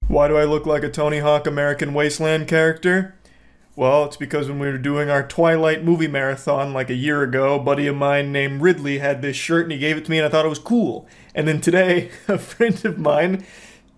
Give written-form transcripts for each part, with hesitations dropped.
Why do I look like a Tony Hawk American Wasteland character? Well, it's because when we were doing our Twilight movie marathon like a year ago, a buddy of mine named Ridley had this shirt and he gave it to me and I thought it was cool. And then today, a friend of mine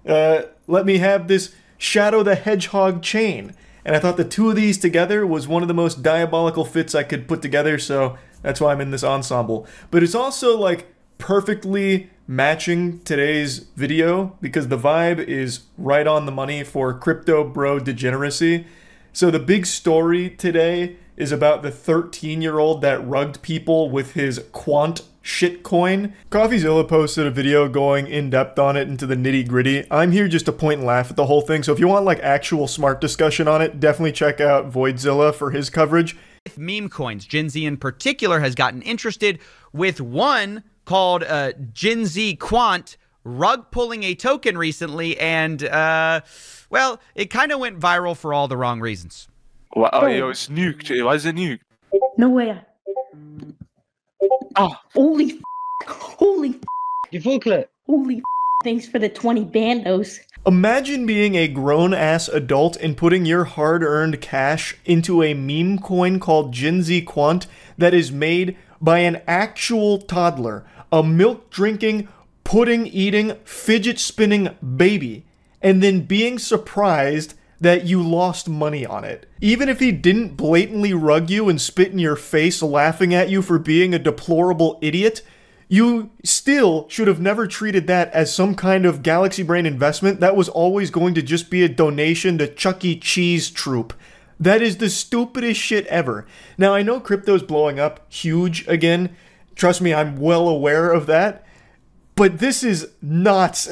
let me have this Shadow the Hedgehog chain. And I thought the two of these together was one of the most diabolical fits I could put together, so that's why I'm in this ensemble. But it's also like perfectly matching today's video because the vibe is right on the money for crypto bro degeneracy. So the big story today is about the 13-year-old that rugged people with his quant shitcoin. CoffeeZilla posted a video going in depth on it into the nitty gritty. I'm here just to point and laugh at the whole thing, so if you want like actual smart discussion on it, definitely check out Voidzilla for his coverage. Meme coins, Gen Z in particular has gotten interested with one called Gen Z Quant rug pulling a token recently, and well, it kind of went viral for all the wrong reasons. Well, oh, it was nuked. Why is it nuked? No way. Oh. Holy holy You full clip. holy thanks for the 20 bandos. Imagine being a grown-ass adult and putting your hard-earned cash into a meme coin called Gen Z Quant that is made by an actual toddler, a milk-drinking, pudding-eating, fidget-spinning baby, and then being surprised that you lost money on it. Even if he didn't blatantly rug you and spit in your face laughing at you for being a deplorable idiot, you still should have never treated that as some kind of Galaxy Brain investment. That was always going to just be a donation to Chuck E. Cheese troop. That is the stupidest shit ever. Now, I know crypto's blowing up huge again. Trust me, I'm well aware of that. But this is not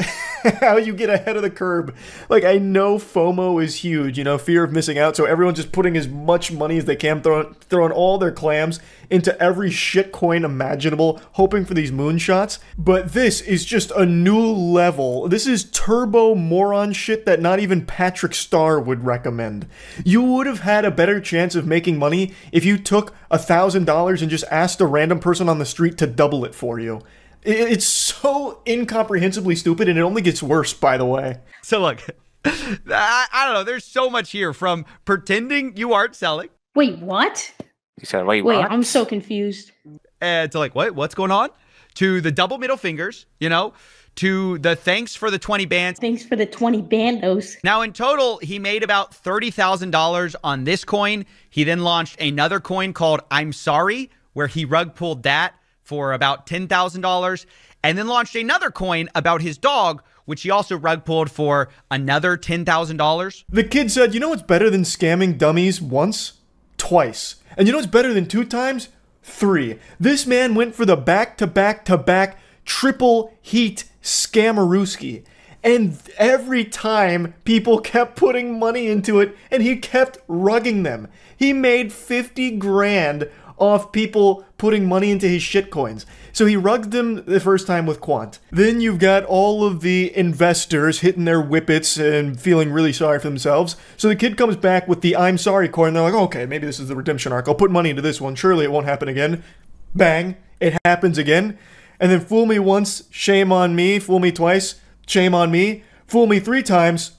how you get ahead of the curve. Like, I know FOMO is huge, you know, fear of missing out, so everyone's just putting as much money as they can, throwing all their clams into every shitcoin imaginable, hoping for these moonshots. But this is just a new level. This is turbo moron shit that not even Patrick Starr would recommend. You would have had a better chance of making money if you took $1,000 and just asked a random person on the street to double it for you. It's so incomprehensibly stupid, and it only gets worse, by the way. So look, I don't know. There's so much here, from pretending you aren't selling. Wait, what? He said, wait, Wait, what? I'm so confused. To like, what's going on? To the double middle fingers, you know, to the thanks for the 20 bands. Thanks for the 20 bandos. Now, in total, he made about $30,000 on this coin. He then launched another coin called I'm Sorry, where he rug pulled that for about $10,000, and then launched another coin about his dog, which he also rug pulled for another $10,000. The kid said, you know what's better than scamming dummies once? Twice. And you know what's better than 2 times? 3. This man went for the back-to-back-to-back triple heat scammerooski. And every time people kept putting money into it, and he kept rugging them. He made 50 grand off people putting money into his shitcoins. So he rugged them the first time with Quant. Then you've got all of the investors hitting their whippets and feeling really sorry for themselves. So the kid comes back with the I'm Sorry coin. They're like, okay, maybe this is the redemption arc. I'll put money into this one. Surely it won't happen again. Bang. It happens again. And then fool me once, shame on me. Fool me twice, shame on me. Fool me 3 times,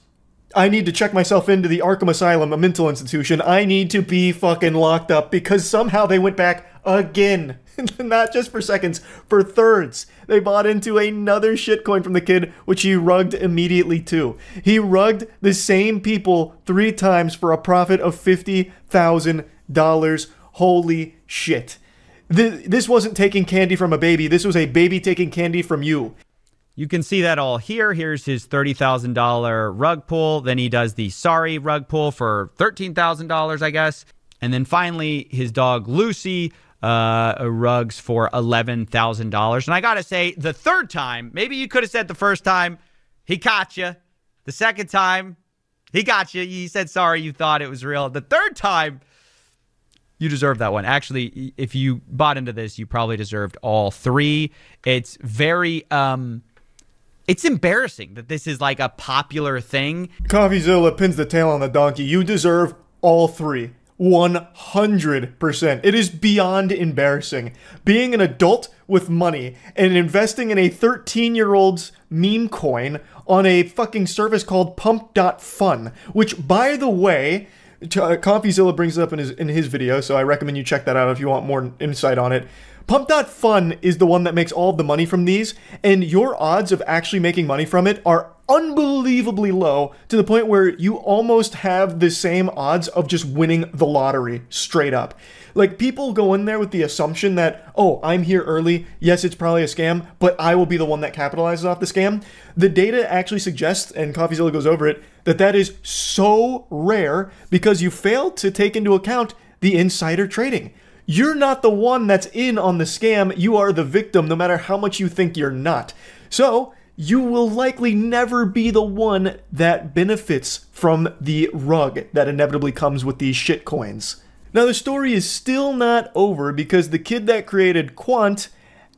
I need to check myself into the Arkham Asylum, a mental institution. I need to be fucking locked up because somehow they went back again. Not just for seconds, for thirds. They bought into another shitcoin from the kid, which he rugged immediately too. He rugged the same people 3 times for a profit of $50,000. Holy shit. This wasn't taking candy from a baby. This was a baby taking candy from you. You can see that all here. Here's his $30,000 rug pull. Then he does the Sorry rug pull for $13,000, I guess. And then finally, his dog Lucy rugs for $11,000. And I gotta say, the third time, maybe you could have said the first time, he caught you. The second time, he got you. He said sorry, you thought it was real. The third time, you deserve that one. Actually, if you bought into this, you probably deserved all 3. It's very it's embarrassing that this is like a popular thing. CoffeeZilla pins the tail on the donkey. You deserve all 3. 100%. It is beyond embarrassing. Being an adult with money and investing in a 13-year-old's meme coin on a fucking service called Pump.Fun, which, by the way, Compilation brings it up in his video, so I recommend you check that out if you want more insight on it. Pump.Fun is the one that makes all of the money from these, and your odds of actually making money from it are unbelievably low, to the point where you almost have the same odds of just winning the lottery straight up. Like, people go in there with the assumption that, oh, I'm here early, yes, it's probably a scam, but I will be the one that capitalizes off the scam. The data actually suggests, and Compilation goes over it, that is so rare because you fail to take into account the insider trading. You're not the one that's in on the scam, you are the victim, no matter how much you think you're not. So, you will likely never be the one that benefits from the rug that inevitably comes with these shitcoins. Now, the story is still not over because the kid that created Quant,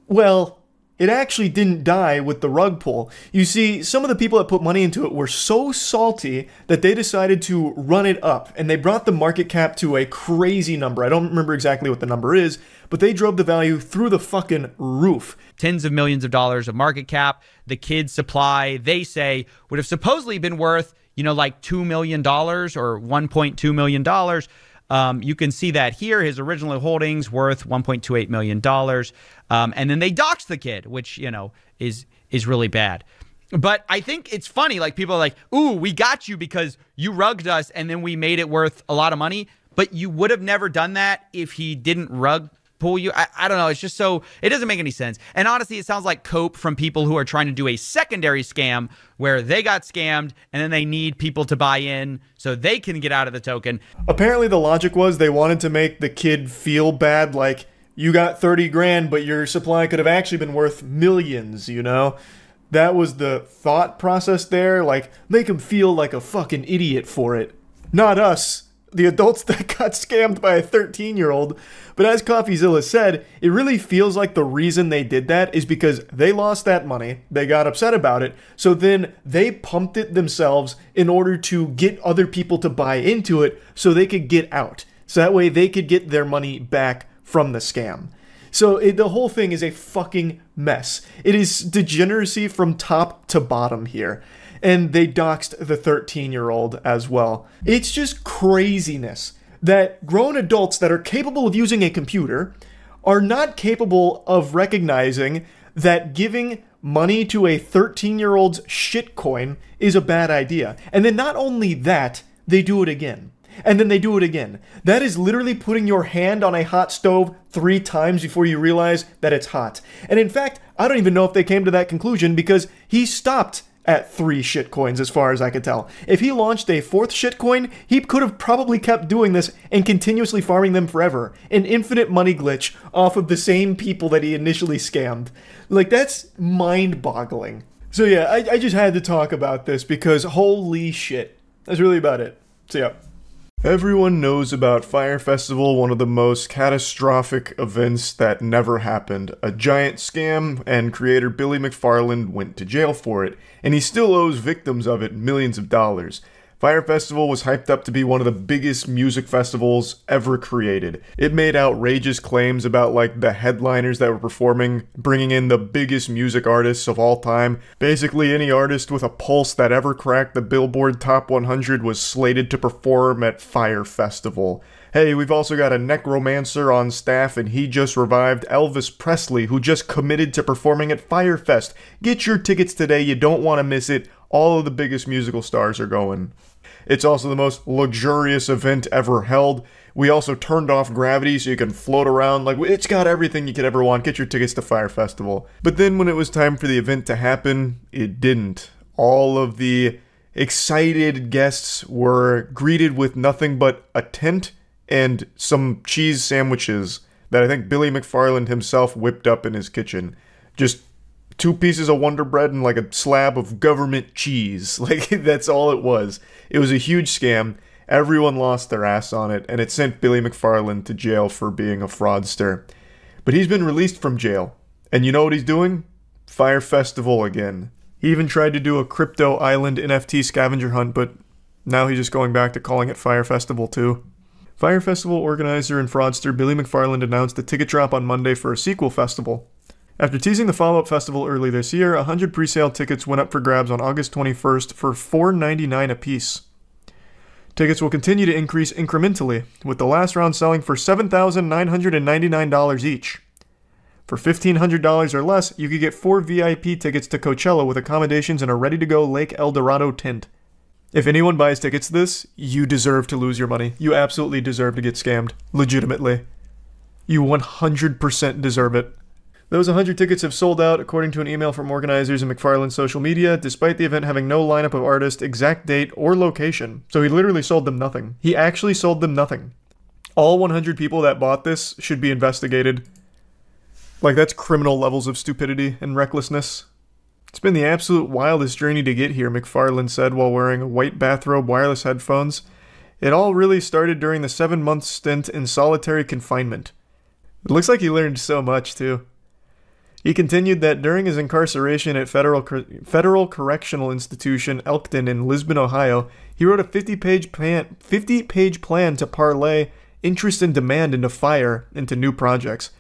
well, it actually didn't die with the rug pull. You see, some of the people that put money into it were so salty that they decided to run it up, and they brought the market cap to a crazy number. I don't remember exactly what the number is, but they drove the value through the fucking roof. Tens of millions of dollars of market cap. The kid's supply, they say, would have supposedly been worth, like $2 million or $1.2 million. You can see that here. His original holdings worth $1.28 million. And then they doxed the kid, which, is really bad. But I think it's funny. Like, people are like, ooh, we got you because you rugged us and then we made it worth a lot of money. But you would have never done that if he didn't rug pull you. I don't know. It's just so, it doesn't make any sense. And honestly, it sounds like cope from people who are trying to do a secondary scam where they got scammed and then they need people to buy in so they can get out of the token. Apparently the logic was they wanted to make the kid feel bad, like, you got 30 grand, but your supply could have actually been worth millions, That was the thought process there, like, make him feel like a fucking idiot for it. Not us, the adults that got scammed by a 13-year-old. But as Compilation said, it really feels like the reason they did that is because they lost that money, they got upset about it, so then they pumped it themselves in order to get other people to buy into it so they could get out. So that way they could get their money back from the scam. So the whole thing is a fucking mess. It is degeneracy from top to bottom here. And they doxed the 13-year-old as well. It's just craziness that grown adults that are capable of using a computer are not capable of recognizing that giving money to a 13-year-old's shitcoin is a bad idea. And then not only that, they do it again. And then they do it again. That is literally putting your hand on a hot stove 3 times before you realize that it's hot. And in fact, I don't even know if they came to that conclusion because he stopped at 3 shitcoins as far as I could tell. If he launched a 4th shitcoin, he could have probably kept doing this and continuously farming them forever. An infinite money glitch off of the same people that he initially scammed. Like, that's mind-boggling. So yeah, I just had to talk about this because holy shit. That's really about it. So yeah. Everyone knows about Fyre Festival, one of the most catastrophic events that never happened. A giant scam, and creator Billy McFarland went to jail for it, and he still owes victims of it millions of dollars. Fyre Festival was hyped up to be one of the biggest music festivals ever created. It made outrageous claims about, like, the headliners that were performing, bringing in the biggest music artists of all time. Basically, any artist with a pulse that ever cracked the Billboard Top 100 was slated to perform at Fyre Festival. Hey, we've also got a necromancer on staff, and he just revived Elvis Presley, who just committed to performing at Fyre Fest. Get your tickets today, you don't want to miss it. All of the biggest musical stars are going. It's also the most luxurious event ever held. We also turned off gravity so you can float around. Like, it's got everything you could ever want. Get your tickets to Fyre Festival. But then when it was time for the event to happen, it didn't. All of the excited guests were greeted with nothing but a tent and some cheese sandwiches that I think Billy McFarland himself whipped up in his kitchen. Just 2 pieces of Wonder Bread and like a slab of government cheese. Like, that's all it was. It was a huge scam. Everyone lost their ass on it, and it sent Billy McFarland to jail for being a fraudster. But he's been released from jail. And you know what he's doing? Fyre Festival again. He even tried to do a Crypto Island NFT scavenger hunt, but now he's just going back to calling it Fyre Festival too. Fire Festival organizer and fraudster Billy McFarland announced a ticket drop on Monday for a sequel festival. After teasing the follow-up festival early this year, 100 pre-sale tickets went up for grabs on August 21st for $4.99 apiece. Tickets will continue to increase incrementally, with the last round selling for $7,999 each. For $1,500 or less, you could get 4 VIP tickets to Coachella with accommodations and a ready-to-go Lake El Dorado tent. If anyone buys tickets to this, you deserve to lose your money. You absolutely deserve to get scammed. Legitimately. You 100% deserve it. Those 100 tickets have sold out, according to an email from organizers and McFarland's social media, despite the event having no lineup of artist, exact date, or location. So he literally sold them nothing. He actually sold them nothing. All 100 people that bought this should be investigated. Like, that's criminal levels of stupidity and recklessness. It's been the absolute wildest journey to get here, McFarland said while wearing a white bathrobe, wireless headphones. It all really started during the 7-month stint in solitary confinement. It looks like he learned so much, too. He continued that during his incarceration at Federal Correctional Institution Elkton in Lisbon, Ohio, he wrote a 50-page plan to parlay interest and demand into fire into new projects.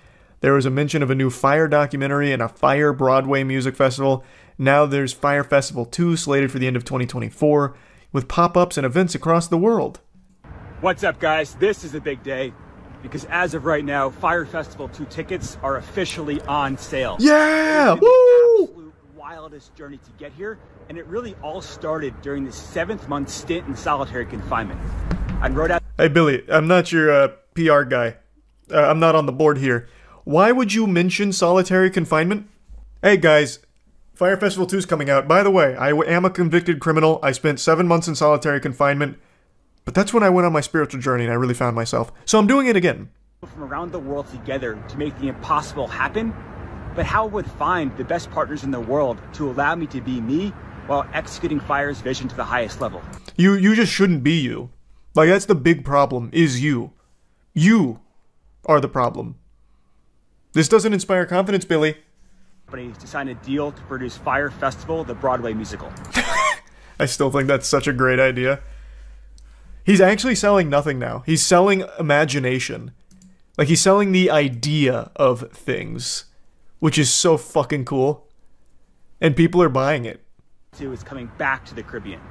There was a mention of a new Fire documentary and a Fire Broadway music festival. Now there's Fire Festival 2 slated for the end of 2024, with pop-ups and events across the world. What's up, guys? This is a big day, because as of right now, Fire Festival 2 tickets are officially on sale. Yeah! It's been Woo! the absolute wildest journey to get here, and it really all started during the 7th-month stint in solitary confinement. I wrote out... Hey, Billy, I'm not your PR guy. I'm not on the board here. Why would you mention solitary confinement? Hey, guys, Fire Festival 2 is coming out. By the way, I am a convicted criminal. I spent 7 months in solitary confinement. But that's when I went on my spiritual journey and I really found myself. So I'm doing it again. From around the world together to make the impossible happen, but how I would find the best partners in the world to allow me to be me while executing Fire's vision to the highest level. You just shouldn't be you. Like, that's the big problem, is you. You are the problem. This doesn't inspire confidence, Billy. To sign a deal to produce Fire Festival, the Broadway musical. I still think that's such a great idea. He's actually selling nothing now. He's selling imagination. Like, he's selling the idea of things, which is so fucking cool. And people are buying it. Is coming back to the Caribbean.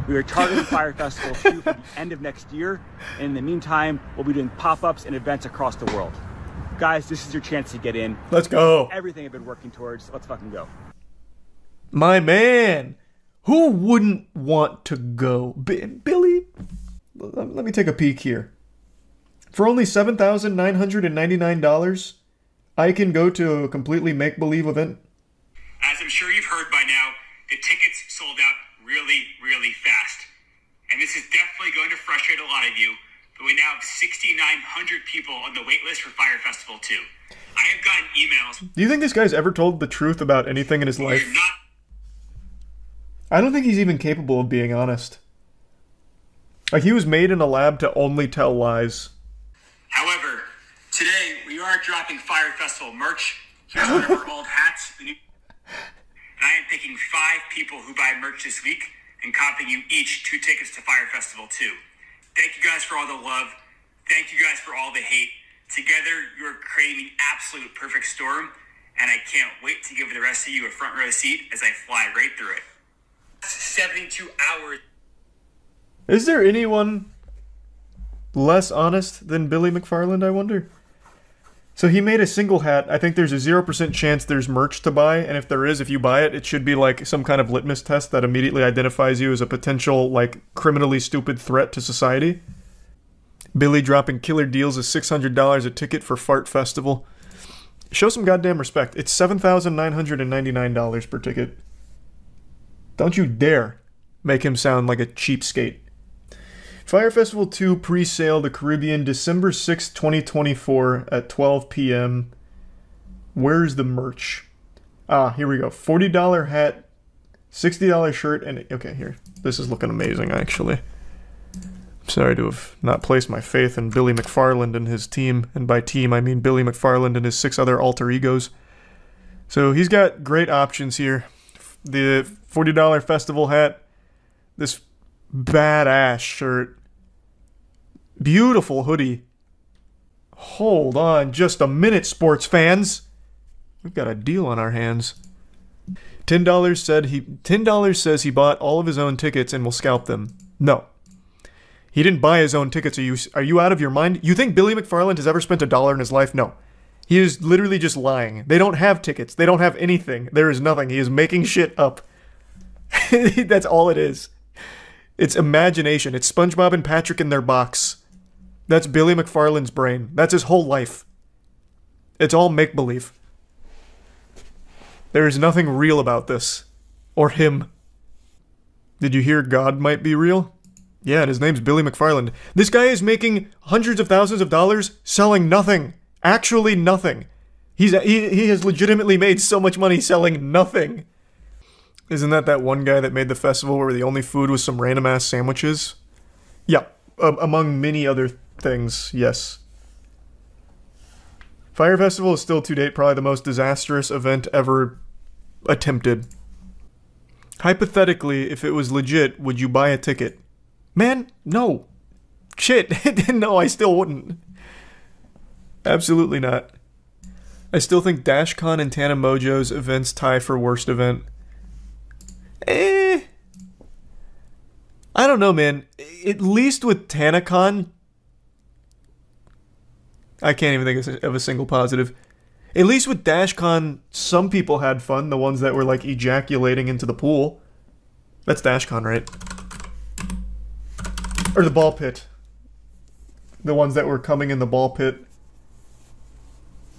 We are targeting Fire Festival 2 for the end of next year. And in the meantime, we'll be doing pop-ups and events across the world. Guys, this is your chance to get in. Let's go. Everything I've been working towards. Let's fucking go. My man. Who wouldn't want to go? Billy, let me take a peek here. For only $7,999, I can go to a completely make-believe event. As I'm sure you've heard by now, the tickets sold out really, really fast. And this is definitely going to frustrate a lot of you, but we now have 6,900 people on the wait list for Fire Festival 2. I have gotten emails. Do you think this guy's ever told the truth about anything in his life? I don't think he's even capable of being honest. Like, he was made in a lab to only tell lies. However, today we are dropping Fire Festival merch. Here's one of our old hats. And I am picking 5 people who buy merch this week and comping you each 2 tickets to Fire Festival 2. Thank you guys for all the love. Thank you guys for all the hate. Together, you're creating the absolute perfect storm, and I can't wait to give the rest of you a front row seat as I fly right through it. 72 hours. Is there anyone less honest than Billy McFarland, I wonder? So he made a single hat. I think there's a 0% chance there's merch to buy, and if there is, if you buy it, it should be like some kind of litmus test that immediately identifies you as a potential, like, criminally stupid threat to society. Billy dropping killer deals of $600 a ticket for Fart Festival. Show some goddamn respect. It's $7,999 per ticket. Don't you dare make him sound like a cheapskate. Fire Festival 2 pre-sale the Caribbean December 6, 2024 at 12 p.m. Where's the merch? Ah, here we go. $40 hat, $60 shirt, and... Okay, here. This is looking amazing, actually. I'm sorry to have not placed my faith in Billy McFarland and his team. And by team, I mean Billy McFarland and his 6 other alter egos. So he's got great options here. The $40 festival hat, this badass shirt, Beautiful hoodie. Hold on just a minute, sports fans. We've got a deal on our hands. $10 says he bought all of his own tickets and will scalp them. No. He didn't buy his own tickets. Are you out of your mind? You think Billy McFarland has ever spent $1 in his life? No. He is literally just lying. They don't have tickets. They don't have anything. There is nothing. He is making shit up. That's all it is. It's imagination. It's SpongeBob and Patrick in their box. That's Billy McFarland's brain. That's his whole life. It's all make-believe. There is nothing real about this. Or him. Did you hear God might be real? Yeah, and his name's Billy McFarland. This guy is making hundreds of thousands of dollars selling nothing. Actually nothing. He has legitimately made so much money selling nothing. Isn't that one guy that made the festival where the only food was some random-ass sandwiches? Yeah, among many other things, yes. Fire Festival is still to date probably the most disastrous event ever attempted. Hypothetically, if it was legit, would you buy a ticket? Man, no. Shit, no, I still wouldn't. Absolutely not. I still think DashCon and Tana Mojo's events tie for worst event. I don't know, man. At least with TanaCon, I can't even think of a single positive. At least with DashCon, some people had fun. The ones that were like ejaculating into the pool. That's DashCon, right? Or the ball pit. The ones that were coming in the ball pit.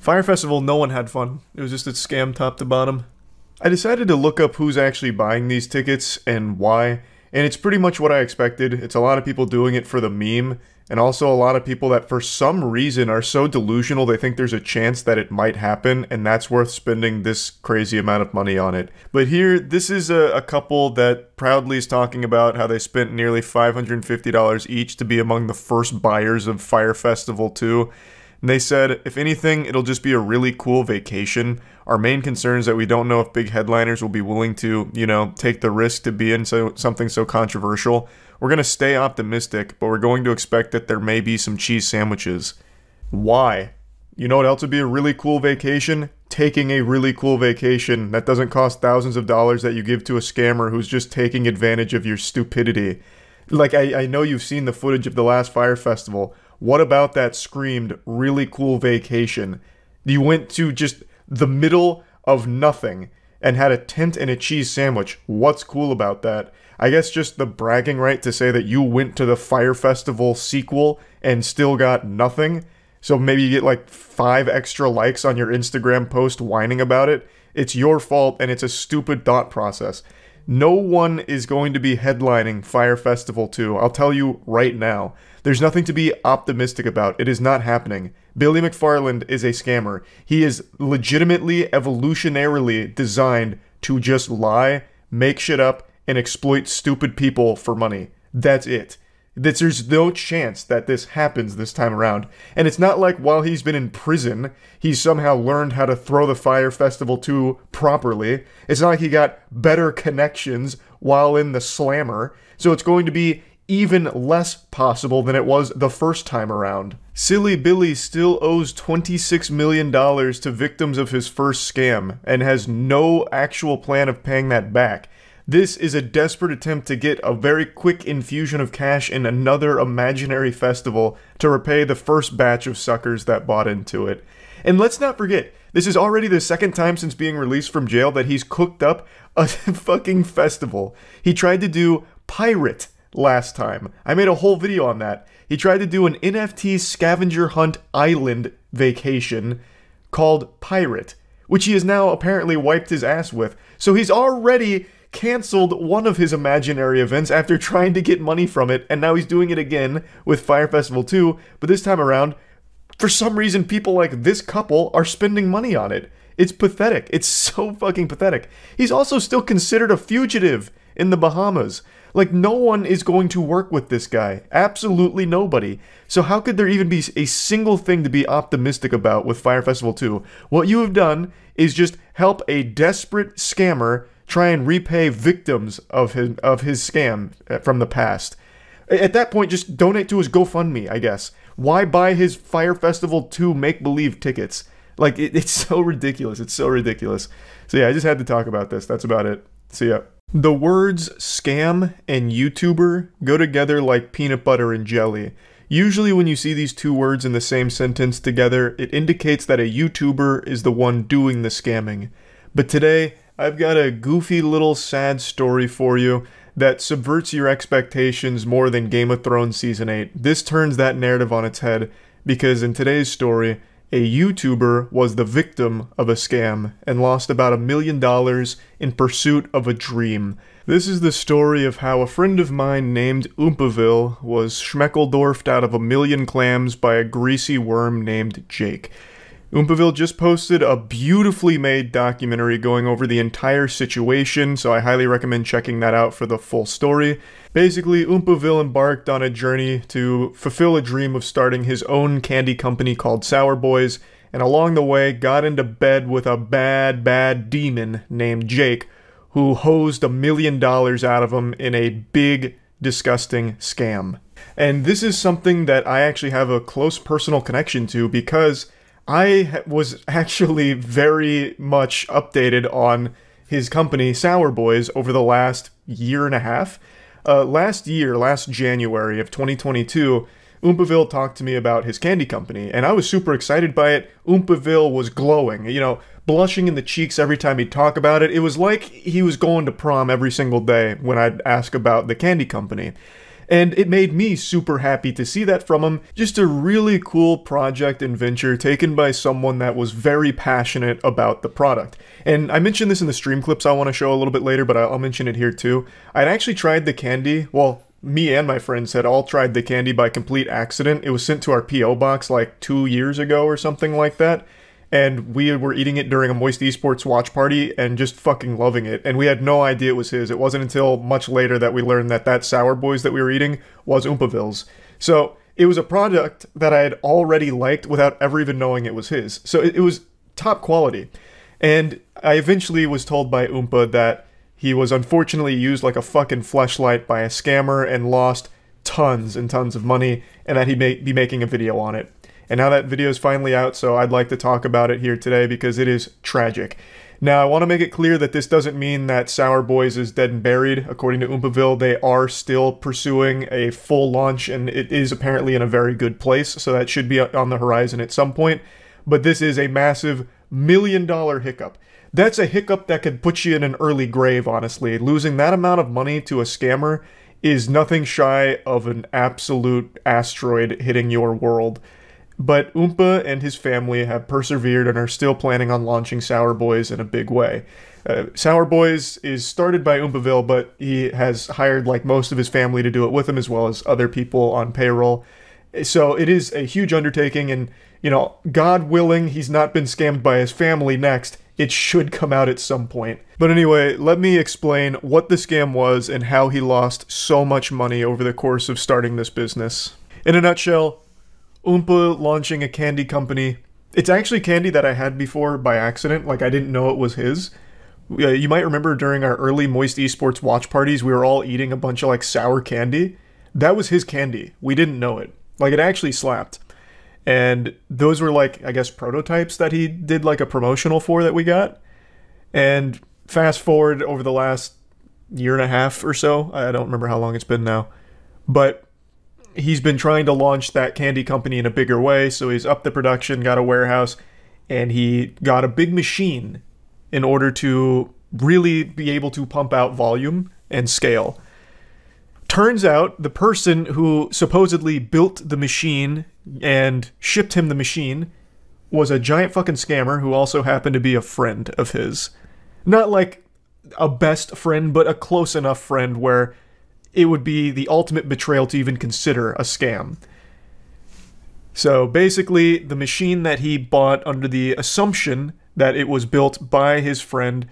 Fire Festival, no one had fun. It was just a scam top to bottom. I decided to look up who's actually buying these tickets and why, and it's pretty much what I expected. It's a lot of people doing it for the meme, and also a lot of people that for some reason are so delusional they think there's a chance that it might happen, and that's worth spending this crazy amount of money on it. But here, this is a couple that proudly is talking about how they spent nearly $550 each to be among the first buyers of Fire Festival 2. And they said, if anything, it'll just be a really cool vacation. Our main concern is that we don't know if big headliners will be willing to, take the risk to be in something so controversial. We're going to stay optimistic, but we're going to expect that there may be some cheese sandwiches. Why? You know what else would be a really cool vacation? Taking a really cool vacation that doesn't cost thousands of dollars that you give to a scammer who's just taking advantage of your stupidity. Like, I know you've seen the footage of the last Fire Festival. What about that screamed really cool vacation? You went to just the middle of nothing and had a tent and a cheese sandwich. What's cool about that? I guess just the bragging right to say that you went to the Fire Festival sequel and still got nothing. So maybe you get like 5 extra likes on your Instagram post whining about it. It's your fault and it's a stupid thought process. No one is going to be headlining Fire Festival 2. I'll tell you right now. There's nothing to be optimistic about. It is not happening. Billy McFarland is a scammer. He is legitimately, evolutionarily designed to just lie, make shit up, and exploit stupid people for money. That's it. There's no chance that this happens this time around. And it's not like while he's been in prison, he's somehow learned how to throw the Fire Festival 2 properly. It's not like he got better connections while in the slammer. So it's going to be even less possible than it was the first time around. Silly Billy still owes $26 million to victims of his first scam and has no actual plan of paying that back. This is a desperate attempt to get a very quick infusion of cash in another imaginary festival to repay the first batch of suckers that bought into it. And let's not forget, this is already the second time since being released from jail that he's cooked up a fucking festival. He tried to do Pirate last time. I made a whole video on that. He tried to do an NFT scavenger hunt island vacation called Pirate, which he has now apparently wiped his ass with. So he's already canceled one of his imaginary events after trying to get money from it, and now he's doing it again with Fire Festival 2, but this time around, for some reason, people like this couple are spending money on it. It's pathetic. It's so fucking pathetic. He's also still considered a fugitive in the Bahamas. Like, no one is going to work with this guy. Absolutely nobody. So how could there even be a single thing to be optimistic about with Fire Festival 2? What you have done is just help a desperate scammer try and repay victims of his scam from the past. At that point, just donate to his GoFundMe, I guess. Why buy his Fire Festival 2 make-believe tickets? Like, it's so ridiculous. It's so ridiculous. So yeah, I just had to talk about this. That's about it. See ya. The words scam and YouTuber go together like peanut butter and jelly. Usually when you see these two words in the same sentence together, it indicates that a YouTuber is the one doing the scamming. But today, I've got a goofy little sad story for you that subverts your expectations more than Game of Thrones Season 8. This turns that narrative on its head, because in today's story, a YouTuber was the victim of a scam and lost about $1 million in pursuit of a dream. This is the story of how a friend of mine named Oompaville was schmeckeldorfed out of 1 million clams by a greasy worm named Jake. Oompaville just posted a beautifully made documentary going over the entire situation, so I highly recommend checking that out for the full story. Basically, Oompaville embarked on a journey to fulfill a dream of starting his own candy company called Sour Boys, and along the way got into bed with a bad demon named Jake, who hosed $1 million out of him in a big, disgusting scam. And this is something that I actually have a close personal connection to, because I was actually very much updated on his company, Sour Boys, over the last year and a half. Last January of 2022, Oompaville talked to me about his candy company, and I was super excited by it. Oompaville was glowing, you know, blushing in the cheeks every time he'd talk about it. It was like he was going to prom every single day when I'd ask about the candy company. And it made me super happy to see that from him. Just a really cool project and venture taken by someone that was very passionate about the product. And I mentioned this in the stream clips I want to show a little bit later, but I'll mention it here too. I'd actually tried the candy, well, me and my friends had all tried the candy by complete accident. It was sent to our P.O. box like 2 years ago or something like that. And we were eating it during a Moist Esports watch party and just fucking loving it. And we had no idea it was his. It wasn't until much later that we learned that that Sour Boys that we were eating was Oompaville's. So it was a product that I had already liked without ever even knowing it was his. So it was top quality. And I eventually was told by Oompa that he was unfortunately used like a fucking fleshlight by a scammer and lost tons and tons of money, and that he'd be making a video on it. And now that video is finally out, so I'd like to talk about it here today because it is tragic. Now, I want to make it clear that this doesn't mean that Sour Boys is dead and buried. According to Oompaville, they are still pursuing a full launch, and it is apparently in a very good place, so that should be on the horizon at some point. But this is a massive $1 million hiccup. That's a hiccup that could put you in an early grave, honestly. Losing that amount of money to a scammer is nothing shy of an absolute asteroid hitting your world. But Oompa and his family have persevered and are still planning on launching Sour Boys in a big way. Sour Boys is started by Oompaville, but he has hired like most of his family to do it with him, as well as other people on payroll. So it is a huge undertaking, and, you know, God willing, he's not been scammed by his family next. It should come out at some point. But anyway, let me explain what the scam was and how he lost so much money over the course of starting this business. In a nutshell, Oompa launching a candy company. It's actually candy that I had before by accident, like I didn't know it was his. You might remember during our early Moist Esports watch parties, we were all eating a bunch of like sour candy. That was his candy. We didn't know it. Like, it actually slapped. And those were like, I guess, prototypes that he did like a promotional for that we got. And fast forward over the last year and a half or so, I don't remember how long it's been now, but he's been trying to launch that candy company in a bigger way, so he's upped the production, got a warehouse, and he got a big machine in order to really be able to pump out volume and scale. Turns out the person who supposedly built the machine and shipped him the machine was a giant fucking scammer who also happened to be a friend of his. Not like a best friend, but a close enough friend where it would be the ultimate betrayal to even consider a scam. So basically, the machine that he bought under the assumption that it was built by his friend,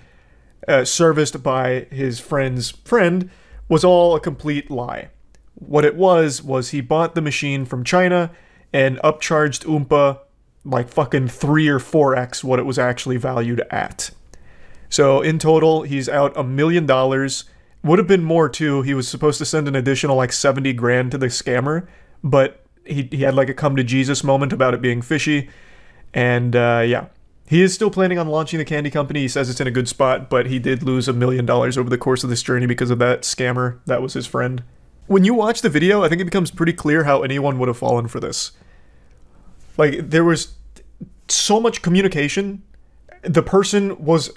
serviced by his friend's friend, was all a complete lie. What it was he bought the machine from China and upcharged Oompa like fucking 3 or 4x what it was actually valued at. So in total, he's out $1 million, Would have been more too. He was supposed to send an additional like 70 grand to the scammer, but he had like a come to Jesus moment about it being fishy. And yeah, he is still planning on launching the candy company. He says it's in a good spot, but he did lose $1 million over the course of this journey because of that scammer. That was his friend. When you watch the video, I think it becomes pretty clear how anyone would have fallen for this. Like, there was so much communication. The person was,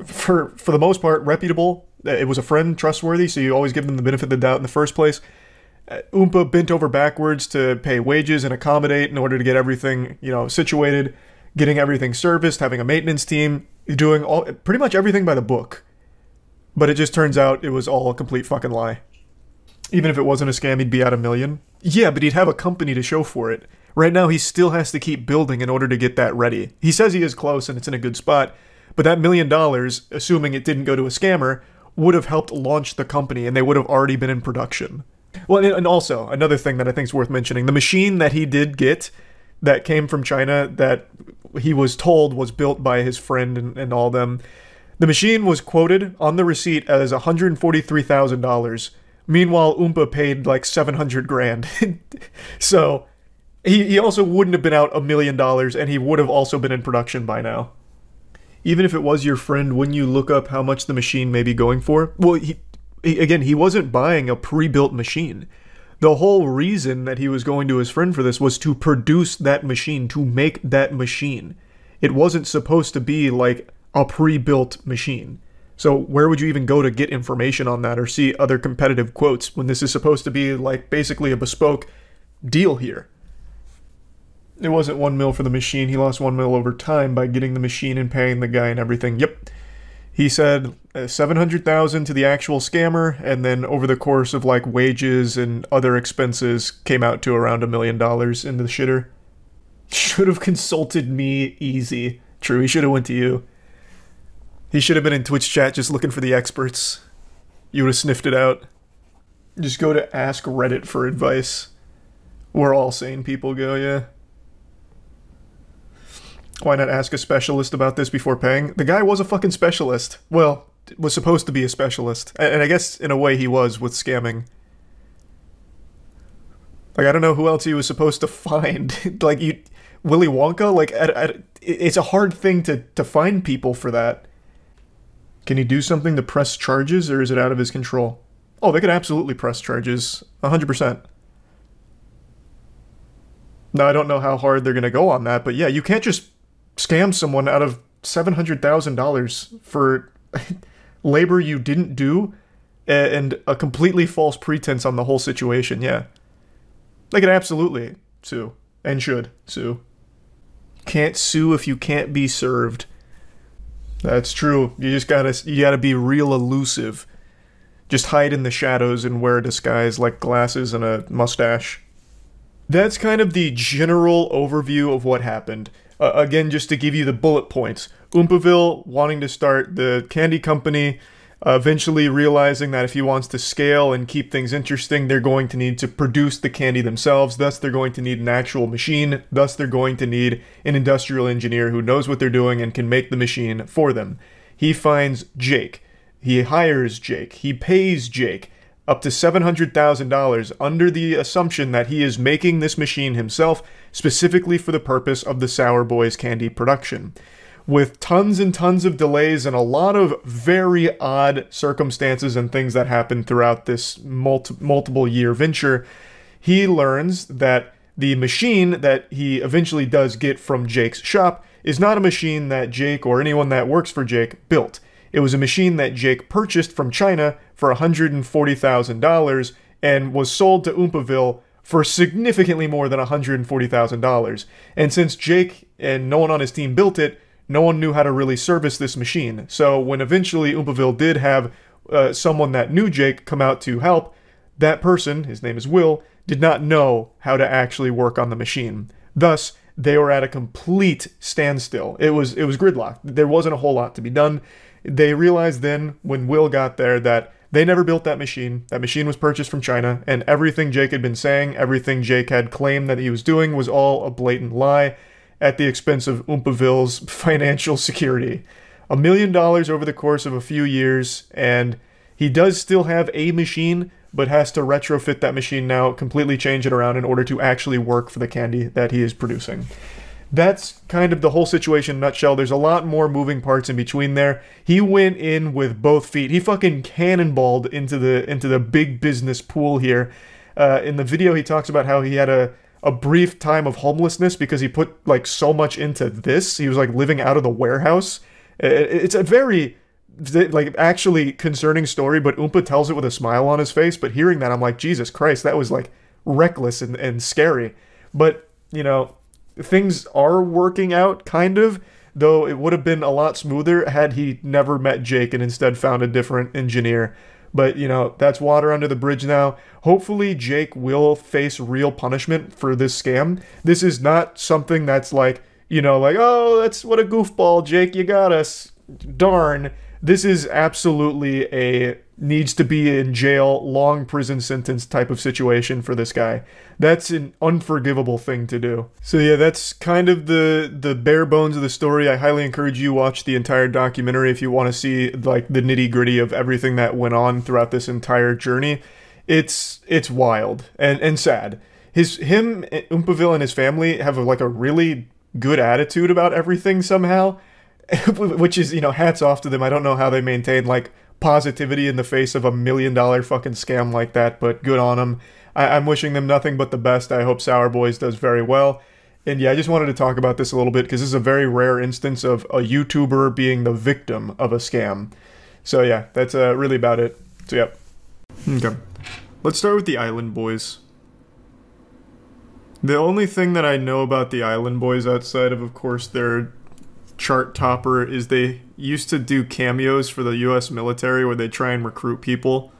for the most part, reputable. It was a friend, trustworthy, so you always give them the benefit of the doubt in the first place. Oompa bent over backwards to pay wages and accommodate in order to get everything, you know, situated, getting everything serviced, having a maintenance team, doing pretty much everything by the book. But it just turns out it was all a complete fucking lie. Even if it wasn't a scam, he'd be at $1 million. Yeah, but he'd have a company to show for it. Right now, he still has to keep building in order to get that ready. He says he is close and it's in a good spot, but that $1 million, assuming it didn't go to a scammer, would have helped launch the company and they would have already been in production. Well, and also, another thing that I think is worth mentioning, the machine that he did get that came from China that he was told was built by his friend and all them, the machine was quoted on the receipt as $143,000. Meanwhile, Oompa paid like 700 grand. So he also wouldn't have been out $1 million and he would have also been in production by now. Even if it was your friend, wouldn't you look up how much the machine may be going for? Well, he wasn't buying a pre-built machine. The whole reason that he was going to his friend for this was to produce that machine, to make that machine. It wasn't supposed to be like a pre-built machine. So where would you even go to get information on that or see other competitive quotes when this is supposed to be like basically a bespoke deal here? It wasn't $1 mil for the machine. He lost $1 mil over time by getting the machine and paying the guy and everything. Yep. He said $700,000 to the actual scammer, and then over the course of like wages and other expenses came out to around $1 million into the shitter. Should have consulted me, easy. True, he should have went to you. He should have been in Twitch chat just looking for the experts. You would have sniffed it out. Just go to Ask Reddit for advice. Where all sane people go, yeah. Why not ask a specialist about this before paying? The guy was a fucking specialist. Well, was supposed to be a specialist. And I guess in a way he was with scamming. Like, I don't know who else he was supposed to find. Like, Willy Wonka? Like, it's a hard thing to find people for that. Can he do something to press charges, or is it out of his control? Oh, they could absolutely press charges. 100%. Now, I don't know how hard they're going to go on that, but yeah, you can't just scam someone out of $700,000 for labor you didn't do and a completely false pretense on the whole situation, yeah. They could absolutely sue, and should sue. Can't sue if you can't be served. That's true. You gotta be real elusive. Just hide in the shadows and wear a disguise like glasses and a mustache. That's kind of the general overview of what happened. Again, just to give you the bullet points. Oompaville wanting to start the candy company, eventually realizing that if he wants to scale and keep things interesting, they're going to need to produce the candy themselves. Thus, they're going to need an actual machine. Thus, they're going to need an industrial engineer who knows what they're doing and can make the machine for them. He finds Jake. He hires Jake. He pays Jake up to $700,000 under the assumption that he is making this machine himself, specifically for the purpose of the Sour Boys candy production. With tons and tons of delays and a lot of very odd circumstances and things that happen throughout this multiple year venture, he learns that the machine that he eventually does get from Jake's shop is not a machine that Jake or anyone that works for Jake built. It was a machine that Jake purchased from China for $140,000 and was sold to Oompaville for significantly more than $140,000. And since Jake and no one on his team built it, no one knew how to really service this machine. So when eventually Oompaville did have someone that knew Jake come out to help, that person, his name is Will, did not know how to actually work on the machine. Thus, they were at a complete standstill. It was gridlocked. There wasn't a whole lot to be done. They realized then, when Will got there, that they never built that machine. That machine was purchased from China, and everything Jake had been saying, everything Jake had claimed that he was doing was all a blatant lie at the expense of Oompaville's financial security. $1 million over the course of a few years, and He does still have a machine, but has to retrofit that machine now, completely change it around in order to actually work for the candy that he is producing. That's kind of the whole situation in a nutshell. There's a lot more moving parts in between there. He went in with both feet. He fucking cannonballed into the big business pool here. In the video, he talks about how he had a brief time of homelessness because he put like so much into this. He was like living out of the warehouse. It's a very like actually concerning story, but Oompa tells it with a smile on his face. But hearing that, I'm like, Jesus Christ, that was like reckless and scary. But you know, things are working out, kind of, though it would have been a lot smoother had he never met Jake and instead found a different engineer. But, you know, that's water under the bridge now. Hopefully Jake will face real punishment for this scam. This is not something that's like, you know, like, oh, that's what a goofball, Jake, you got us. Darn. This is absolutely a needs to be in jail, long prison sentence type of situation for this guy. That's an unforgivable thing to do. So yeah, that's kind of the bare bones of the story. I highly encourage you watch the entire documentary if you want to see like the nitty gritty of everything that went on throughout this entire journey. It's wild and sad. Him, Oompaville, and his family have like a really good attitude about everything somehow, which is, you know, hats off to them. I don't know how they maintain like positivity in the face of $1 million fucking scam like that, but good on them. I'm wishing them nothing but the best. I hope Sour Boys does very well. And yeah, I just wanted to talk about this a little bit because this is a very rare instance of a YouTuber being the victim of a scam. So yeah, that's really about it. So yeah. Okay. Let's start with the Island Boys. The only thing that I know about the Island Boys outside of course, their chart topper is they used to do cameos for the US military where they try and recruit people.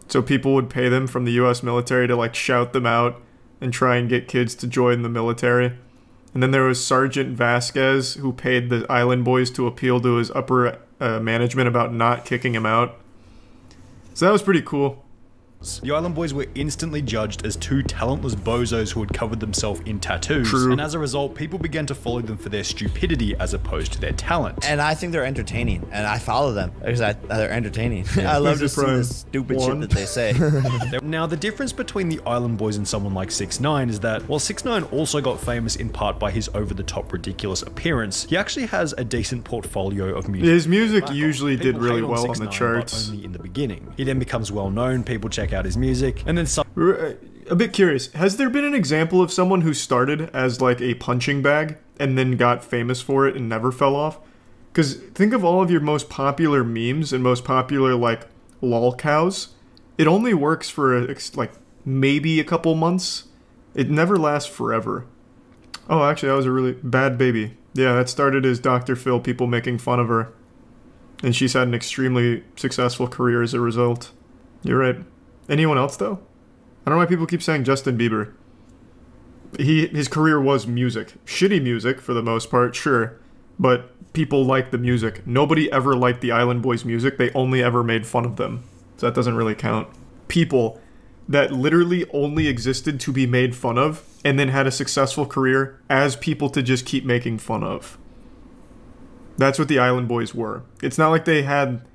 So people would pay them from the US military to like shout them out and try and get kids to join the military. And then there was Sergeant Vasquez who paid the Island Boys to appeal to his upper management about not kicking him out. So that was pretty cool. The Island Boys were instantly judged as two talentless bozos who had covered themselves in tattoos, and as a result, people began to follow them for their stupidity as opposed to their talent. And I think they're entertaining, and I follow them because they're entertaining. Yeah. I love to see the stupid shit that they say. Now, the difference between the Island Boys and someone like 6ix9ine is that while 6ix9ine also got famous in part by his over-the-top ridiculous appearance, he actually has a decent portfolio of music. His music usually did really well on the charts. Only in the beginning. He then becomes well known, people check out his music, and then a bit curious, has there been an example of someone who started as like a punching bag and then got famous for it and never fell off? Because think of all of your most popular memes and most popular like lol cows. It only works for like maybe a couple months. It never lasts forever. Oh, actually, that was a really bad baby. Yeah, that started as Dr. Phil, people making fun of her. And she's had an extremely successful career as a result. You're right. Anyone else, though? I don't know why people keep saying Justin Bieber. His career was music. Shitty music, for the most part, sure. But people like the music. Nobody ever liked the Island Boys' music. They only ever made fun of them. So that doesn't really count. People that literally only existed to be made fun of and then had a successful career as people to just keep making fun of. That's what the Island Boys were. It's not like they had...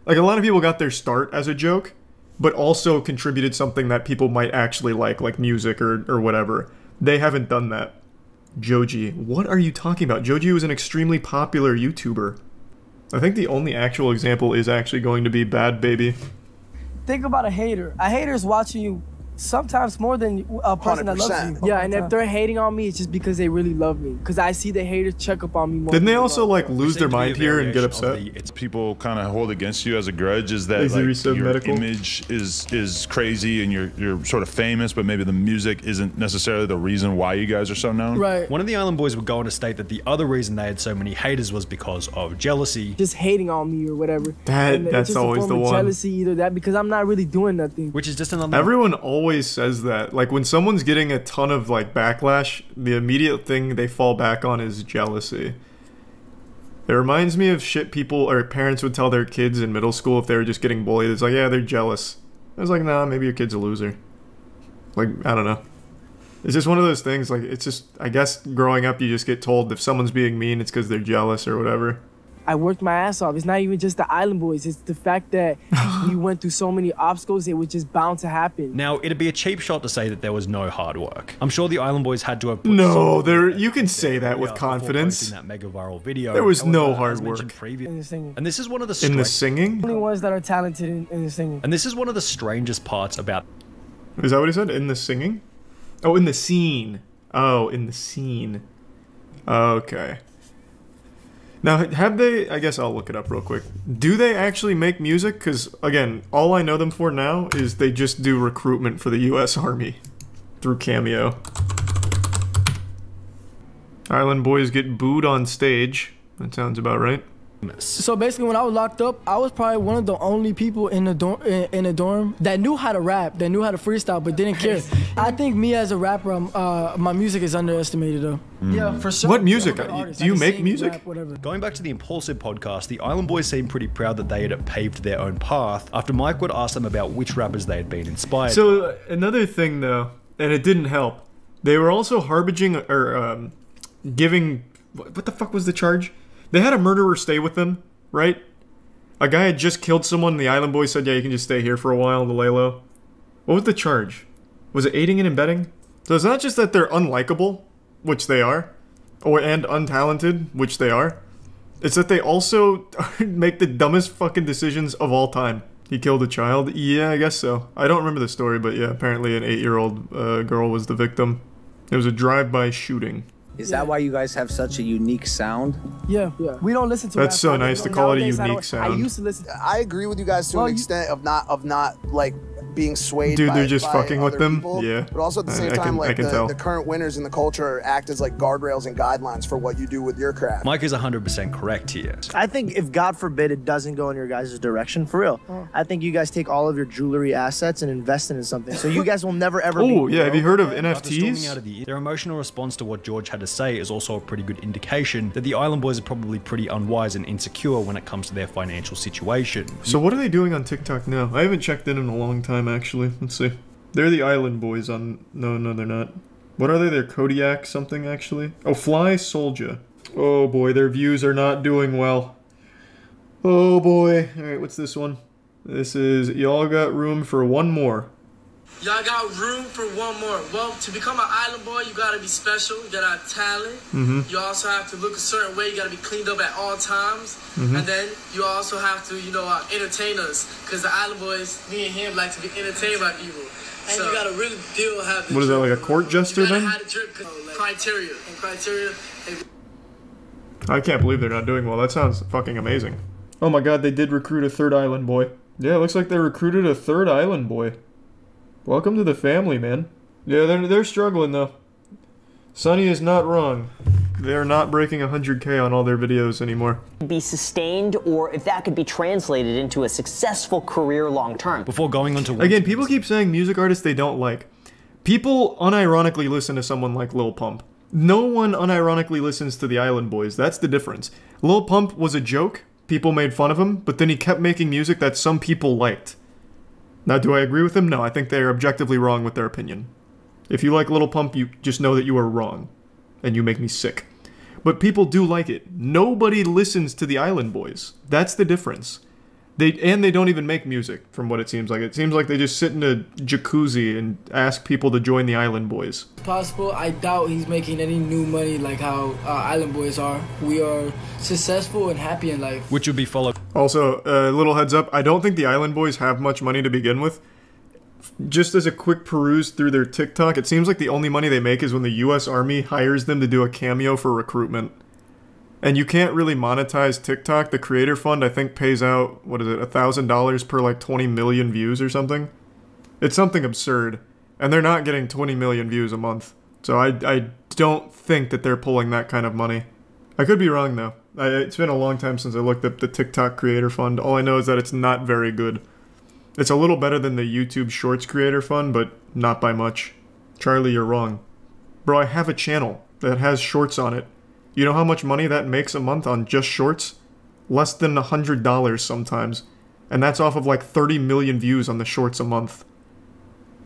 Like, a lot of people got their start as a joke, but also contributed something that people might actually like music or whatever. They haven't done that. Joji. What are you talking about? Joji was an extremely popular YouTuber. I think the only actual example is actually going to be Bad Baby. Think about a hater. A hater is watching you sometimes more than a person that loves you. Yeah, and if they're hating on me, it's just because they really love me. Because I see the haters check up on me more. Didn't they also like lose their mind here and get upset? It's people kind of hold against you as a grudge is that like, your image is crazy and you're sort of famous, but maybe the music isn't necessarily the reason why you guys are so known. Right. One of the Island Boys would go on to state that the other reason they had so many haters was because of jealousy. Just hating on me or whatever. That's always the one. Jealousy, either that because I'm not really doing nothing. Which is just another. Everyone always says that. Like when someone's getting a ton of like backlash, the immediate thing they fall back on is jealousy. It reminds me of shit people or parents would tell their kids in middle school if they were just getting bullied. It's like, yeah, they're jealous. I was like, nah, maybe your kid's a loser. Like, I don't know. It's just one of those things. Like, it's just, I guess growing up, you just get told if someone's being mean, it's because they're jealous or whatever. I worked my ass off. It's not even just the Island Boys. It's the fact that we went through so many obstacles, it was just bound to happen. Now, it'd be a cheap shot to say that there was no hard work. I'm sure the Island Boys had to have put you can say that with confidence. That mega viral video. There was no hard work. In the singing. And this is one of the in the singing? Only ones that are talented in the singing. And this is one of the strangest parts about... Is that what he said? In the singing? Oh, in the scene. Oh, in the scene. Okay. Now, have they... I guess I'll look it up real quick. Do they actually make music? Because, again, all I know them for now is they just do recruitment for the U.S. Army through Cameo. Island Boys get booed on stage. That sounds about right. So basically, when I was locked up, I was probably one of the only people in the dorm that knew how to rap, that knew how to freestyle, but didn't care. I think me as a rapper, my music is underestimated though. Yeah, for sure. What music? Do you make music? Rap, whatever. Going back to the Impulsive podcast, the Island Boys seemed pretty proud that they had paved their own path after Mike would ask them about which rappers they had been inspired by. So another thing though, and it didn't help, they were also harbinging or giving... What the fuck was the charge? They had a murderer stay with them, right? A guy had just killed someone, and the Island Boys said, yeah, you can just stay here for a while to lay low. What was the charge? Was it aiding and abetting? So it's not just that they're unlikable, which they are, and untalented, which they are. It's that they also make the dumbest fucking decisions of all time. He killed a child? Yeah, I guess so. I don't remember the story, but yeah, apparently an 8-year-old girl was the victim. It was a drive-by shooting. Is that why you guys have such a unique sound? Yeah. We don't listen to That's so nice to call it a unique sound. I used to listen. I agree with you guys to an extent of not like being swayed. Dude, by, they're just fucking with them. People, yeah. But also at the same time, like the current winners in the culture act as like guardrails and guidelines for what you do with your craft. Mike is 100% correct here. I think if God forbid it doesn't go in your guys' direction, for real, I think you guys take all of your jewelry assets and invest it in something. So you guys will never ever be. Oh yeah, have you heard of NFTs? Their emotional response to what George had to say is also a pretty good indication that the Island Boys are probably pretty unwise and insecure when it comes to their financial situation. So what are they doing on TikTok now? I haven't checked in a long time actually. Let's see. They're the Island Boys on... No, they're not. What are they? They're Kodiak something, actually. Oh, Fly Soldier. Oh, boy. Their views are not doing well. Oh, boy. Alright, what's this one? This is... Y'all got room for one more. Y'all got room for one more. Well, to become an Island Boy, you gotta be special. You gotta have talent. You also have to look a certain way. You gotta be cleaned up at all times. And then you also have to, entertain us. Because the Island Boys, me and him, like to be entertained by people. And so you gotta really have the What is that, like a court jester then? Have the drip, criteria. And criteria... I can't believe they're not doing well. That sounds fucking amazing. Oh my god, they did recruit a third Island Boy. Yeah, it looks like they recruited a third Island Boy. Welcome to the family, man. Yeah, they're struggling, though. Sonny is not wrong. They're not breaking 100K on all their videos anymore. Be sustained, or if that could be translated into a successful career long term. Before going on to... Again, people keep saying music artists they don't like. People unironically listen to someone like Lil Pump. No one unironically listens to the Island Boys. That's the difference. Lil Pump was a joke. People made fun of him, but then he kept making music that some people liked. Now, do I agree with them? No, I think they are objectively wrong with their opinion. If you like Lil Pump, you just know that you are wrong. And you make me sick. But people do like it. Nobody listens to the Island Boys. That's the difference. They don't even make music, from what it seems like. It seems like they just sit in a jacuzzi and ask people to join the Island Boys. Possible. I doubt he's making any new money like how Island Boys are. We are successful and happy in life. Which would be followed. Also, a little heads up, I don't think the Island Boys have much money to begin with. Just as a quick peruse through their TikTok, it seems like the only money they make is when the U.S. Army hires them to do a cameo for recruitment. And you can't really monetize TikTok. The Creator Fund, I think, pays out, what is it, $1,000 per like 20 million views or something? It's something absurd. And they're not getting 20 million views a month. So I don't think that they're pulling that kind of money. I could be wrong, though. It's been a long time since I looked at the TikTok Creator Fund. All I know is that it's not very good. It's a little better than the YouTube Shorts Creator Fund, but not by much. Charlie, you're wrong. Bro, I have a channel that has shorts on it. You know how much money that makes a month on just shorts? Less than $100 sometimes. And that's off of like 30 million views on the shorts a month.